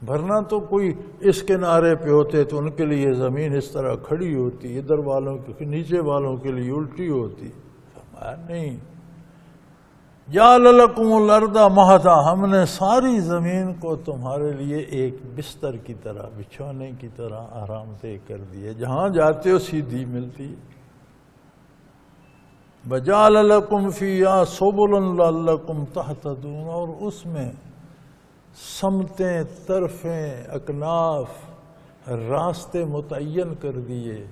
ورنہ تو کوئی اس کنارے پہ ہوتے تو ان کے لیے زمین اس طرح کھڑی ہوتی، ادھر والوں کے نیچے والوں کے لیے الٹی ہوتی۔ فرمایا نہیں، جعل لکم الارض مہدا، ہم نے ساری زمین کو تمہارے لیے ایک بستر کی طرح، بچھونے کی طرح آرام دہ کر دیا، جہاں جاتے ہو سیدھی ملتی۔ وجعل لکم فیہا سبلا لعلکم تہتدون، اور اس میں سمتیں، طرفیں، اکناف، راستے متعین کر دیے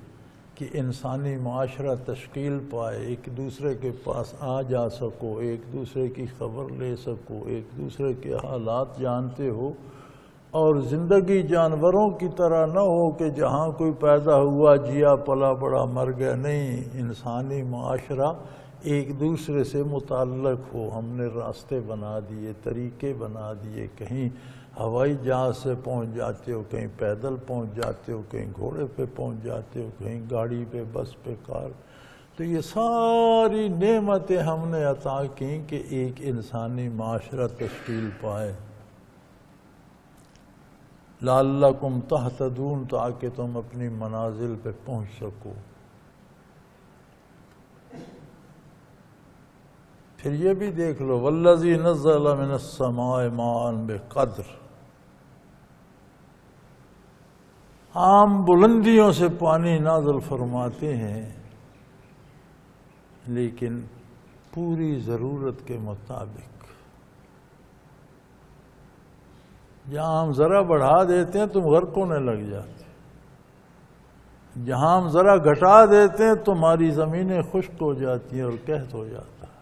کہ انسانی معاشرہ تشکیل پائے، ایک دوسرے کے پاس آ جا سکو، ایک دوسرے کی خبر لے سکو، ایک دوسرے کے حالات جانتے ہو، اور زندگی جانوروں کی طرح نہ ہو کہ جہاں کوئی پیدا ہوا جیا پلا بڑا مر گیا، نہیں، انسانی معاشرہ ایک دوسرے سے متعلق ہو۔ ہم نے راستے بنا دیے، طریقے بنا دیے، کہیں ہوائی جہاز سے پہنچ جاتے ہو، کہیں پیدل پہنچ جاتے ہو، کہیں گھوڑے پہ پہنچ جاتے ہو، کہیں گاڑی پہ، بس پہ، کار۔ تو یہ ساری نعمتیں ہم نے عطا کی کہ ایک انسانی معاشرہ تشکیل پائے، لعلکم تہتدون، تاکہ تم اپنی منازل پہ پہنچ سکو۔ پھر یہ بھی دیکھ لو، والذی نزل من السماء ماء بقدر، عام بلندیوں سے پانی نازل فرماتے ہیں لیکن پوری ضرورت کے مطابق۔ جہاں ہم ذرا بڑھا دیتے ہیں تم غرق ہونے لگ جاتے، جہاں ہم ذرا گھٹا دیتے ہیں تمہاری زمینیں خشک ہو جاتی ہیں اور قحط ہو جاتا ہے۔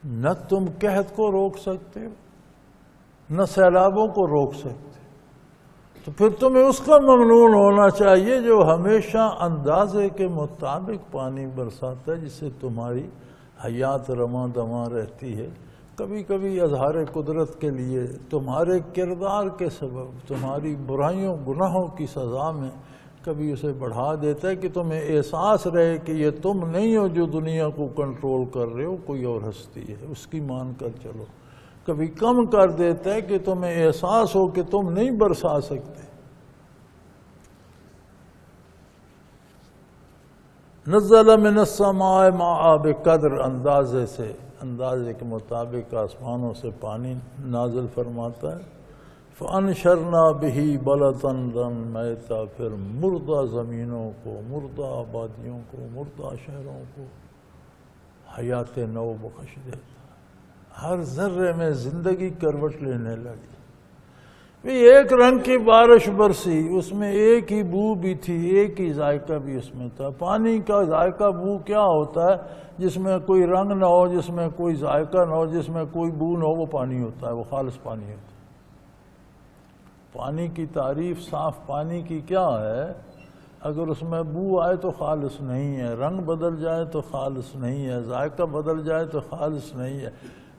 نہ تم قحط کو روک سکتے ہو، نہ سیلابوں کو روک سکتے، تو پھر تمہیں اس کا ممنون ہونا چاہیے جو ہمیشہ اندازے کے مطابق پانی برساتا ہے، جس سے تمہاری حیات رواں دواں رہتی ہے۔ کبھی کبھی اظہار قدرت کے لیے تمہارے کردار کے سبب، تمہاری برائیوں گناہوں کی سزا میں کبھی اسے بڑھا دیتا ہے کہ تمہیں احساس رہے کہ یہ تم نہیں ہو جو دنیا کو کنٹرول کر رہے ہو، کوئی اور ہستی ہے، اس کی مان کر چلو۔ کبھی کم کر دیتا ہے کہ تمہیں احساس ہو کہ تم نہیں برسا سکتے۔ نزل من السماء ماء بقدر، اندازے سے، اندازے کے مطابق آسمانوں سے پانی نازل فرماتا ہے۔ فَأَنشَرْنَا بِهِ بَلَدًا مَيْتًا، پھر مردہ زمینوں کو، مردہ آبادیوں کو، مردہ شہروں کو حیات نو بخش دیتا، ہر ذرے میں زندگی کروٹ لینے لگی۔ ایک رنگ کی بارش برسی، اس میں ایک ہی بو بھی تھی، ایک ہی ذائقہ بھی اس میں تھا۔ پانی کا ذائقہ بو کیا ہوتا ہے؟ جس میں کوئی رنگ نہ ہو، جس میں کوئی ذائقہ نہ ہو، جس میں کوئی بو نہ ہو، وہ پانی ہوتا ہے، وہ خالص پانی ہوتا ہے۔ پانی کی تعریف صاف پانی کی کیا ہے؟ اگر اس میں بو آئے تو خالص نہیں ہے، رنگ بدل جائے تو خالص نہیں ہے، ذائقہ بدل جائے تو خالص نہیں ہے۔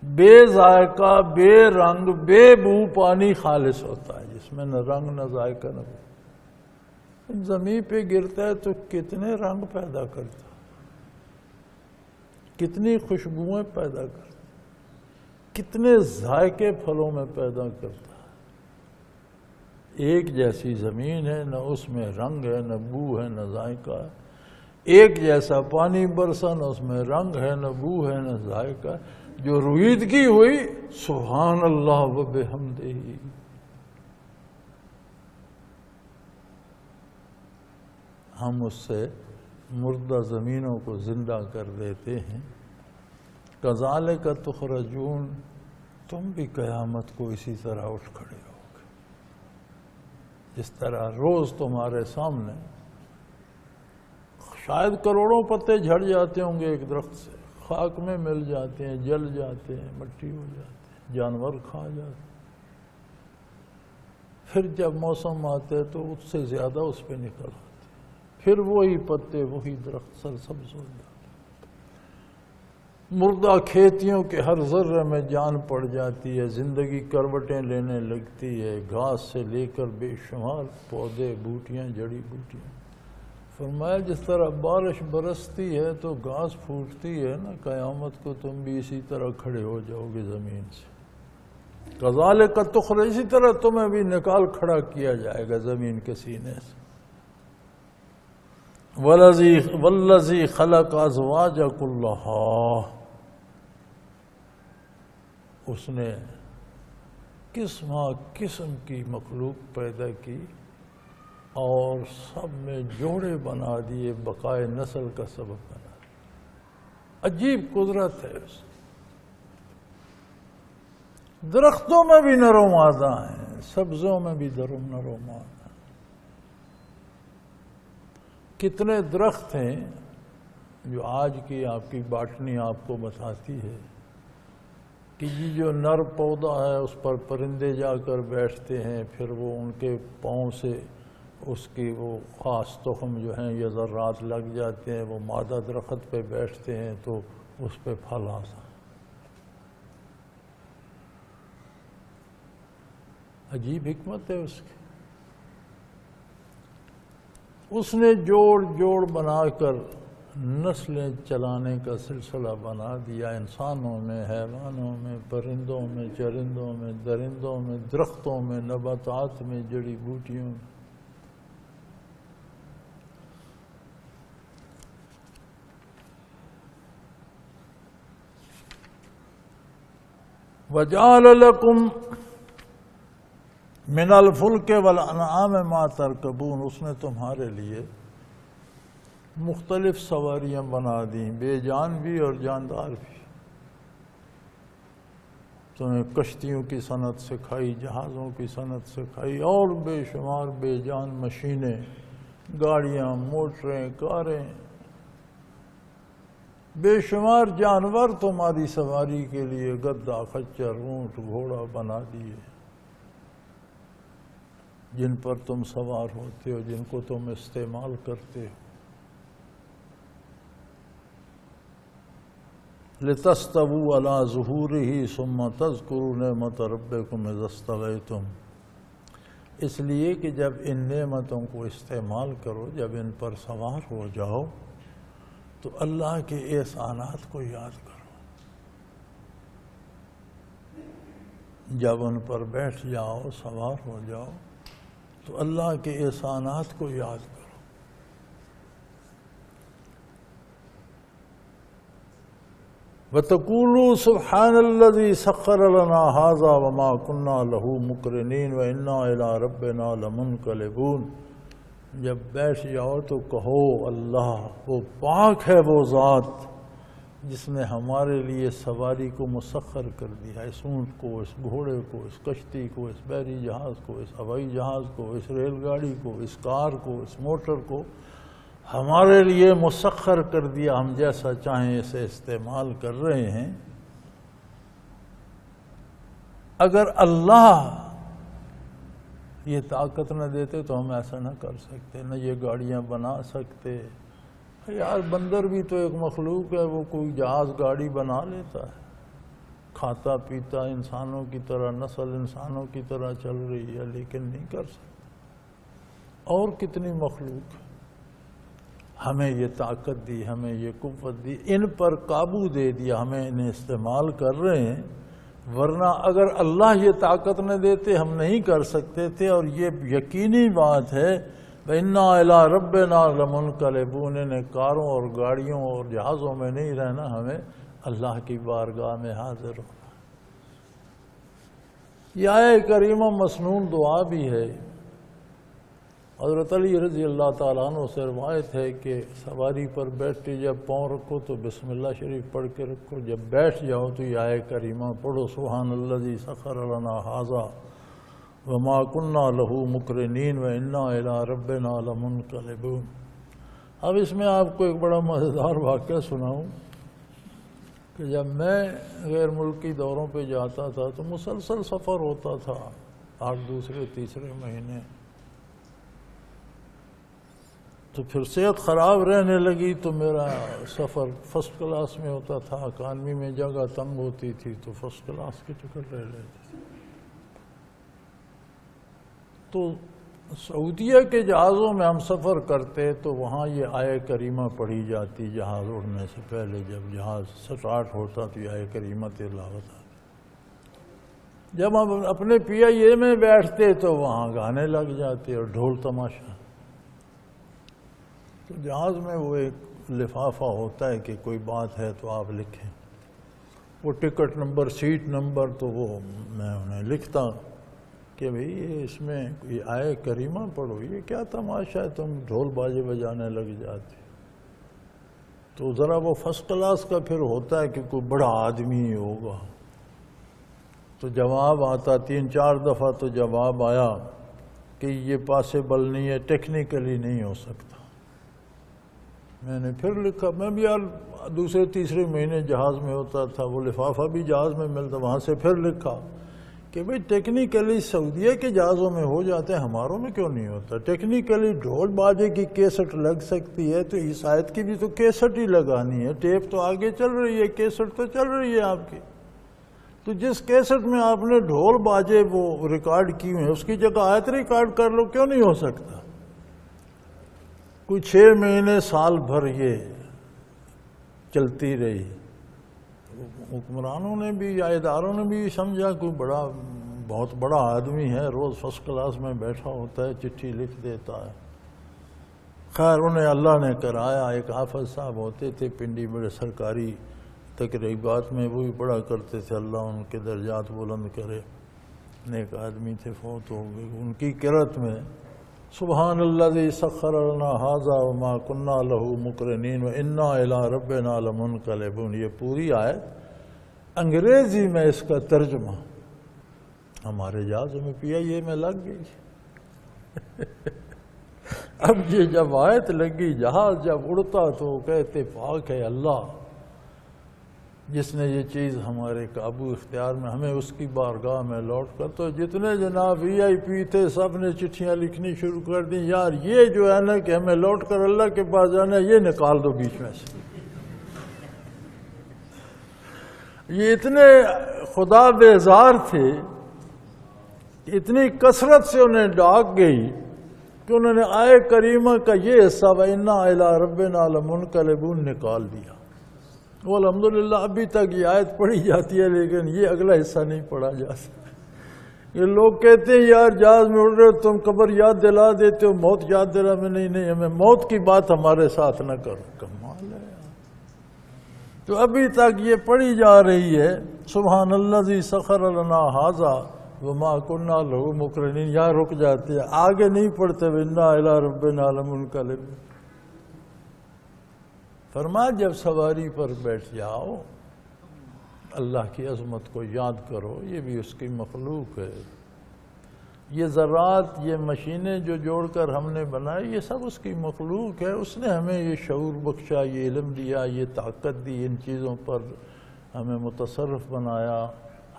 بے ذائقہ، بے رنگ، بے بو پانی خالص ہوتا ہے، جس میں نہ رنگ نہ ذائقہ نہ بو۔ زمین پہ گرتا ہے تو کتنے رنگ پیدا کرتا، کتنی خوشبوئیں پیدا کرتا، کتنے ذائقے پھلوں میں پیدا کرتا۔ ایک جیسی زمین ہے، نہ اس میں رنگ ہے، نہ بو ہے، نہ ذائقہ ہے۔ ایک جیسا پانی برسا، نہ اس میں رنگ ہے، نہ بو ہے، نہ ذائقہ ہے۔ جو رویدگی ہوئی، سبحان اللہ و بحمدہ، ہم اس سے مردہ زمینوں کو زندہ کر دیتے ہیں۔ کذالک تخرجون، تم بھی قیامت کو اسی طرح اٹھ کھڑے ہو گے، جس طرح روز تمہارے سامنے شاید کروڑوں پتے جھڑ جاتے ہوں گے ایک درخت سے، خاک میں مل جاتے ہیں، جل جاتے ہیں، مٹی ہو جاتے ہیں، جانور کھا جاتے ہیں۔ پھر جب موسم آتے تو اس سے زیادہ اس پہ نکل آتے، پھر وہی پتے، وہی درخت سرسبز ہو جاتے۔ مردہ کھیتیوں کے ہر ذرے میں جان پڑ جاتی ہے، زندگی کروٹیں لینے لگتی ہے، گھاس سے لے کر بے شمار پودے، بوٹیاں، جڑی بوٹیاں۔ فرمایا جس طرح بارش برستی ہے تو گھاس پھوٹتی ہے نا، قیامت کو تم بھی اسی طرح کھڑے ہو جاؤ گے زمین سے۔ کذالک تخرج، اسی طرح تمہیں بھی نکال کھڑا کیا جائے گا زمین کے سینے سے۔ والذی خلق ازواج کلھا، اس نے قسم قسم کی مخلوق پیدا کی اور سب میں جوڑے بنا دیے، بقائے نسل کا سبب بنا۔ عجیب قدرت ہے اس، درختوں میں بھی نر و مادہ ہیں، سبزوں میں بھی نر و مادہ۔ کتنے درخت ہیں جو آج کی آپ کی باٹنی آپ کو بتاتی ہے کہ یہ جو نر پودا ہے اس پر پرندے جا کر بیٹھتے ہیں، پھر وہ ان کے پاؤں سے اس کی وہ خاص تخم جو ہیں یہ ذرات لگ جاتے ہیں، وہ مادہ درخت پہ بیٹھتے ہیں تو اس پہ پھل آتا ہے۔ عجیب حکمت ہے اس کی۔ اس نے جوڑ بنا کر نسلیں چلانے کا سلسلہ بنا دیا، انسانوں میں، حیوانوں میں، پرندوں میں، چرندوں میں، درندوں میں، درختوں میں، نباتات میں، جڑی بوٹیوں میں۔ وَجَعَلَ لَكُمْ مِنَ الْفُلْكِ وَالْأَنْعَامِ مَا تَرْكَبُونَ، اس نے تمہارے لیے مختلف سواریاں بنا دیں، بے جان بھی اور جاندار بھی۔ تمہیں کشتیوں کی صنعت سکھائی، جہازوں کی صنعت سکھائی، اور بے شمار بے جان مشینیں، گاڑیاں، موٹریں، کاریں، بے شمار جانور تمہاری سواری کے لیے گدھا، خچر، اونٹ، گھوڑا بنا دیے، جن پر تم سوار ہوتے ہو، جن کو تم استعمال کرتے ہو۔ لِتَسْتَوُوا عَلَىٰ ظُهُورِهِ ثُمَّ تَذْكُرُوا نِعْمَةَ رَبِّكُمْ إِذَا اسْتَوَيْتُمْ، اس لیے کہ جب ان نعمتوں کو استعمال کرو، جب ان پر سوار ہو جاؤ تو اللہ کے احسانات کو یاد کرو۔ جب ان پر بیٹھ جاؤ، سوار ہو جاؤ تو اللہ کے احسانات کو یاد کرو۔ وَتَقُولُوا سُبْحَانَ الَّذِي سَخَّرَ لَنَا هَٰذَا وَمَا كُنَّا لَهُ مُقْرِنِينَ وَإِنَّا إِلَىٰ رَبِّنَا لَمُنْقَلِبُونَ، جب بیٹھ جاؤ تو کہو اللہ، وہ پاک ہے وہ ذات جس نے ہمارے لیے سواری کو مسخر کر دیا، اس اونٹ کو، اس گھوڑے کو، اس کشتی کو، اس بحری جہاز کو، اس ہوائی جہاز کو، اس ریل گاڑی کو، اس کار کو، اس موٹر کو ہمارے لیے مسخر کر دیا، ہم جیسا چاہیں اسے استعمال کر رہے ہیں۔ اگر اللہ یہ طاقت نہ دیتے تو ہم ایسا نہ کر سکتے، نہ یہ گاڑیاں بنا سکتے۔ یار بندر بھی تو ایک مخلوق ہے، وہ کوئی جہاز گاڑی بنا لیتا ہے، کھاتا پیتا انسانوں کی طرح، نسل انسانوں کی طرح چل رہی ہے، لیکن نہیں کر سکتا۔ اور کتنی مخلوق ہمیں یہ طاقت دی، ہمیں یہ قوت دی، ان پر قابو دے دیا، ہمیں انہیں استعمال کر رہے ہیں، ورنہ اگر اللہ یہ طاقت نہ دیتے ہم نہیں کر سکتے تھے۔ اور یہ یقینی بات ہے، وَإِنَّا إِلَىٰ رَبِّنَا لَمُنْقَلِبُونَ، انہیں کاروں اور گاڑیوں اور جہازوں میں نہیں رہنا، ہمیں اللہ کی بارگاہ میں حاضر ہونا۔ یہ آیہ کریمہ مسنون دعا بھی ہے۔ حضرت علی رضی اللہ تعالیٰ عنہ سے روایت ہے کہ سواری پر بیٹھتے جب پاؤں رکھو تو بسم اللہ شریف پڑھ کے رکھو، جب بیٹھ جاؤ تو یہ آیہ کریمہ پڑھو، سبحان الذی سخر لنا ھذا وما كنا له مقرنین وإنا إلی ربنا لمنقلبون۔ اب اس میں آپ کو ایک بڑا مزیدار واقعہ سناؤں کہ جب میں غیر ملکی دوروں پہ جاتا تھا تو مسلسل سفر ہوتا تھا، ہر دوسرے تیسرے مہینے، تو پھر صحت خراب رہنے لگی تو میرا سفر فرسٹ کلاس میں ہوتا تھا، اکانوی میں جگہ تنگ ہوتی تھی تو فرسٹ کلاس کی ٹکٹ لے لیتے تھے۔ تو سعودیہ کے جہازوں میں ہم سفر کرتے تو وہاں یہ آیہ کریمہ پڑھی جاتی جہاز اڑنے سے پہلے، جب جہاز سٹارٹ ہوتا تو یہ آیہ کریمہ تلاوت آتی۔ جب ہم اپنے پی آئی اے میں بیٹھتے تو وہاں گانے لگ جاتے اور ڈھول تماشا۔ تو جہاز میں وہ ایک لفافہ ہوتا ہے کہ کوئی بات ہے تو آپ لکھیں، وہ ٹکٹ نمبر، سیٹ نمبر، تو وہ میں انہیں لکھتا کہ بھئی یہ اس میں یہ آیہ کریمہ پڑھو، یہ کیا تماشا ہے، تم ڈھول باجے بجانے لگ جاتے۔ تو ذرا وہ فرسٹ کلاس کا پھر ہوتا ہے کہ کوئی بڑا آدمی ہی ہوگا، تو جواب آتا 3-4 دفعہ، تو جواب آیا کہ یہ پاسبل نہیں ہے، ٹیکنیکلی نہیں ہو سکتا۔ میں نے پھر لکھا، میں بھی یار دوسرے تیسرے مہینے جہاز میں ہوتا تھا، وہ لفافہ بھی جہاز میں ملتا، وہاں سے پھر لکھا کہ بھئی ٹیکنیکلی سعودیہ کے جہازوں میں ہو جاتے ہیں، ہماروں میں کیوں نہیں ہوتا؟ ٹیکنیکلی ڈھول باجے کی کیسٹ لگ سکتی ہے تو عیسائیت کی بھی تو کیسٹ ہی لگانی ہے، ٹیپ تو آگے چل رہی ہے، کیسٹ تو چل رہی ہے آپ کی، تو جس کیسٹ میں آپ نے ڈھول باجے وہ ریکارڈ کی ہوئے اس کی جگہ آیت ریکارڈ کر لو، کیوں نہیں ہو سکتا؟ کوئی 6 مہینے سال بھر یہ چلتی رہی، حکمرانوں نے بھی یا اداروں نے بھی سمجھا کوئی بہت بڑا آدمی ہے، روز فرسٹ کلاس میں بیٹھا ہوتا ہے، چٹھی لکھ دیتا ہے۔ خیر انہیں اللہ نے کرایا، ایک حافظ صاحب ہوتے تھے پنڈی، بڑے سرکاری تقریبات میں وہ بھی پڑھا کرتے تھے، اللہ ان کے درجات بلند کرے، نیک آدمی تھے، فوت ہو گئے۔ ان کی قرأت میں سبحان الذی سخر لنا ھذا وما کنا لہ مقرنین وانا الی ربنا لمنقلبون، یہ پوری آیت انگریزی میں اس کا ترجمہ ہمارے جہاز میں PIA میں لگ گئی۔ اب یہ جب آیت لگی، جہاز جب اڑتا تو کہتے پاک ہے اللہ جس نے یہ چیز ہمارے قابو اختیار میں، ہمیں اس کی بارگاہ میں لوٹ کر، تو جتنے جناب VIP تھے سب نے چٹھیاں لکھنی شروع کر دی، یار یہ جو ہے نا کہ ہمیں لوٹ کر اللہ کے پاس جانا ہے، یہ نکال دو بیچ میں سے۔ یہ اتنے خدا بیزار تھے، اتنی کثرت سے انہیں ڈاک گئی کہ انہوں نے آئے کریمہ کا یہ حصہ وَإِنَّا إِلَىٰ رَبِّنَا لَمُنْقَلِبُونَ نکال دیا۔ وہ الحمدللہ ابھی تک یہ آیت پڑھی جاتی ہے، لیکن یہ اگلا حصہ نہیں پڑھا جا سکتا۔ یہ لوگ کہتے ہیں یار جہاز میں اڑ رہے ہو تم قبر یاد دلا دیتے ہو، موت یاد دلا میں، نہیں ہمیں موت کی بات ہمارے ساتھ نہ کرو۔ کمال ہے۔ تو ابھی تک یہ پڑھی جا رہی ہے سبحان الذی سخر لنا ھذا وما کنا لہ مقرنین، یہاں رک جاتے ہیں، آگے نہیں پڑھتے وَإِنَّا إِلَىٰ رَبِّنَا لَمُنْقَلِبُونَ۔ فرمایا جب سواری پر بیٹھ جاؤ اللہ کی عظمت کو یاد کرو، یہ بھی اس کی مخلوق ہے، یہ ذرات، یہ مشینیں جو جوڑ کر ہم نے بنائی، یہ سب اس کی مخلوق ہے، اس نے ہمیں یہ شعور بخشا، یہ علم دیا، یہ طاقت دی، ان چیزوں پر ہمیں متصرف بنایا،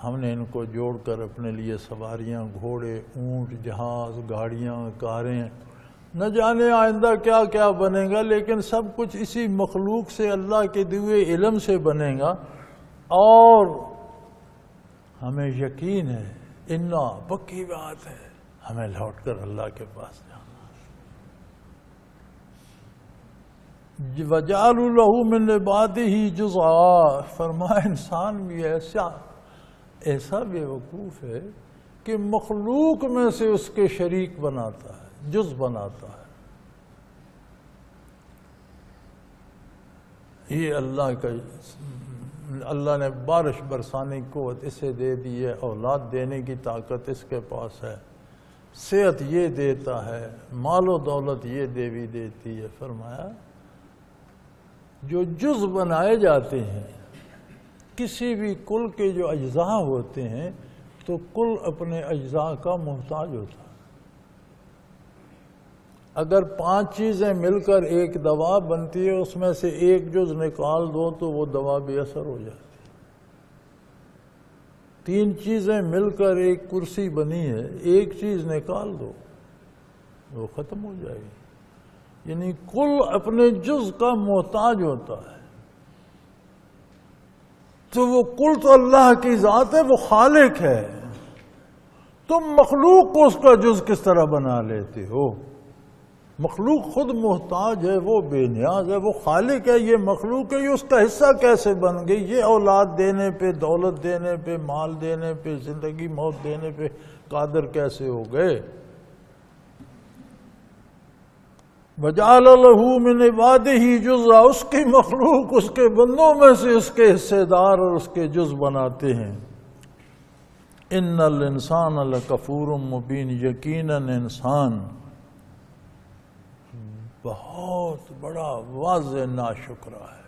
ہم نے ان کو جوڑ کر اپنے لیے سواریاں، گھوڑے، اونٹ، جہاز، گاڑیاں، کاریں، نہ جانے آئندہ کیا کیا بنے گا، لیکن سب کچھ اسی مخلوق سے، اللہ کے دیے علم سے بنے گا۔ اور ہمیں یقین ہے، انا پکی بات ہے، ہمیں لوٹ کر اللہ کے پاس جانا۔ وَجَعَلُوا لَهُ مِنْ عِبَادِهِ جُزْءًا، فرمایا انسان بھی ایسا بے وقوف ہے کہ مخلوق میں سے اس کے شریک بناتا ہے، جز بناتا ہے۔ یہ اللہ نے بارش برسانے کی قوت اسے دے دی ہے، اولاد دینے کی طاقت اس کے پاس ہے، صحت یہ دیتا ہے، مال و دولت یہ دیوی دیتی ہے۔ فرمایا جو جز بنائے جاتے ہیں، کسی بھی کل کے جو اجزاء ہوتے ہیں تو کل اپنے اجزاء کا محتاج ہوتا ہے۔ اگر 5 چیزیں مل کر ایک دوا بنتی ہے، اس میں سے ایک جز نکال دو تو وہ دوا بے اثر ہو جاتی ہے۔ 3 چیزیں مل کر ایک کرسی بنی ہے، ایک چیز نکال دو وہ ختم ہو جائے گی۔ یعنی کل اپنے جز کا محتاج ہوتا ہے۔ تو وہ کل تو اللہ کی ذات ہے، وہ خالق ہے، تم مخلوق کو اس کا جز کس طرح بنا لیتے ہو؟ مخلوق خود محتاج ہے، وہ بے نیاز ہے، وہ خالق ہے، یہ مخلوق ہے، یہ اس کا حصہ کیسے بن گئی؟ یہ اولاد دینے پہ، دولت دینے پہ، مال دینے پہ، زندگی موت دینے پہ قادر کیسے ہو گئے؟ وَجَعَلَ لَهُ مِنْ عِبَادِهِ جُزْءًا، اس کی مخلوق اس کے بندوں میں سے اس کے حصے دار اور اس کے جز بناتے ہیں۔ إِنَّ الْإِنسَانَ لَكَفُورٌ مُبِينٌ، یقیناً انسان بہت بڑا واضح ناشکرا ہے،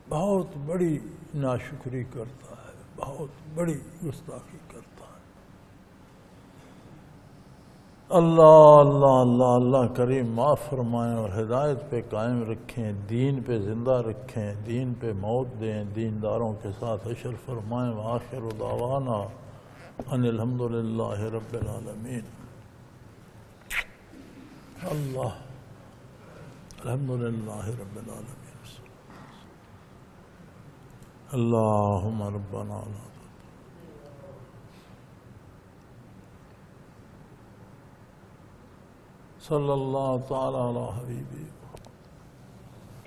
بہت بڑی ناشکری کرتا ہے، بہت بڑی گستاخی کرتا ہے۔ اللہ اللہ اللہ اللہ کریم معاف فرمائیں اور ہدایت پہ قائم رکھیں، دین پہ زندہ رکھیں، دین پہ موت دیں، دینداروں کے ساتھ حشر فرمائیں۔ وآخر دعوانا ان الحمدللہ رب العالمین۔ اللہ الحمدللہ رب العالمین۔ اللہم ربنا لا صلی اللہ تعالی علی حبیبی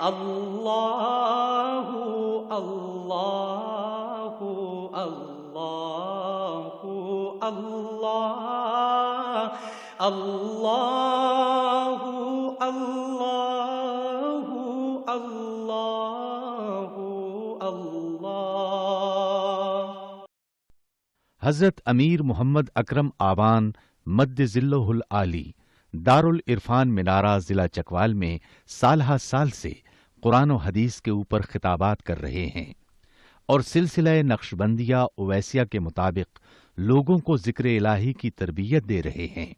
اللہ اللہ اللہ اللہ اللہ اللہ اللہ اللہ۔ حضرت امیر محمد اکرم آوان مد ظلہ العالی دارالعرفان منارہ ضلع چکوال میں سالہ سال سے قرآن و حدیث کے اوپر خطابات کر رہے ہیں اور سلسلہ نقشبندیہ اویسیہ کے مطابق لوگوں کو ذکر الہی کی تربیت دے رہے ہیں۔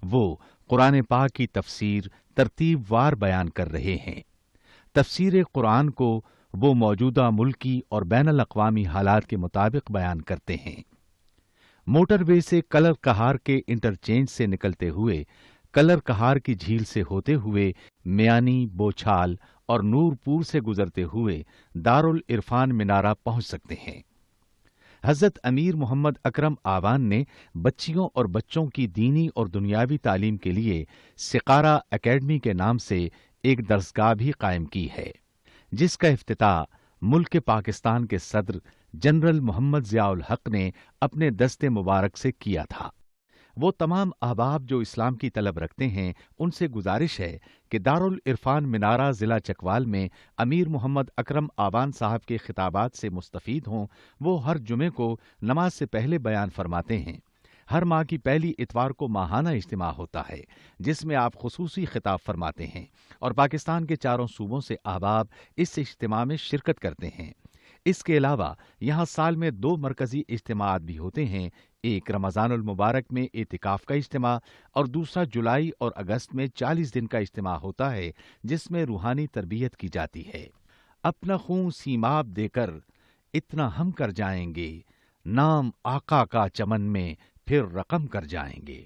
وہ قرآن پاک کی تفسیر ترتیب وار بیان کر رہے ہیں۔ تفسیر قرآن کو وہ موجودہ ملکی اور بین الاقوامی حالات کے مطابق بیان کرتے ہیں۔ موٹر وے سے کلر کہار کے انٹرچینج سے نکلتے ہوئے کلر کہار کی جھیل سے ہوتے ہوئے میانی، بوچھال اور نور پور سے گزرتے ہوئے دارالعرفان منارہ پہنچ سکتے ہیں۔ حضرت امیر محمد اکرم آوان نے بچیوں اور بچوں کی دینی اور دنیاوی تعلیم کے لیے سقارہ اکیڈمی کے نام سے ایک درسگاہ بھی قائم کی ہے، جس کا افتتاح ملک پاکستان کے صدر جنرل محمد ضیاء الحق نے اپنے دست مبارک سے کیا تھا۔ وہ تمام احباب جو اسلام کی طلب رکھتے ہیں ان سے گزارش ہے کہ دارالعرفان منارہ ضلع چکوال میں امیر محمد اکرم آوان صاحب کے خطابات سے مستفید ہوں۔ وہ ہر جمعے کو نماز سے پہلے بیان فرماتے ہیں۔ ہر ماہ کی پہلی اتوار کو ماہانہ اجتماع ہوتا ہے جس میں آپ خصوصی خطاب فرماتے ہیں اور پاکستان کے چاروں صوبوں سے احباب اس اجتماع میں شرکت کرتے ہیں۔ اس کے علاوہ یہاں سال میں 2 مرکزی اجتماعات بھی ہوتے ہیں، ایک رمضان المبارک میں اعتکاف کا اجتماع اور دوسرا جولائی اور اگست میں 40 دن کا اجتماع ہوتا ہے جس میں روحانی تربیت کی جاتی ہے۔ اپنا خون سیماب دے کر اتنا ہم کر جائیں گے، نام آقا کا چمن میں پھر رقم کر جائیں گے۔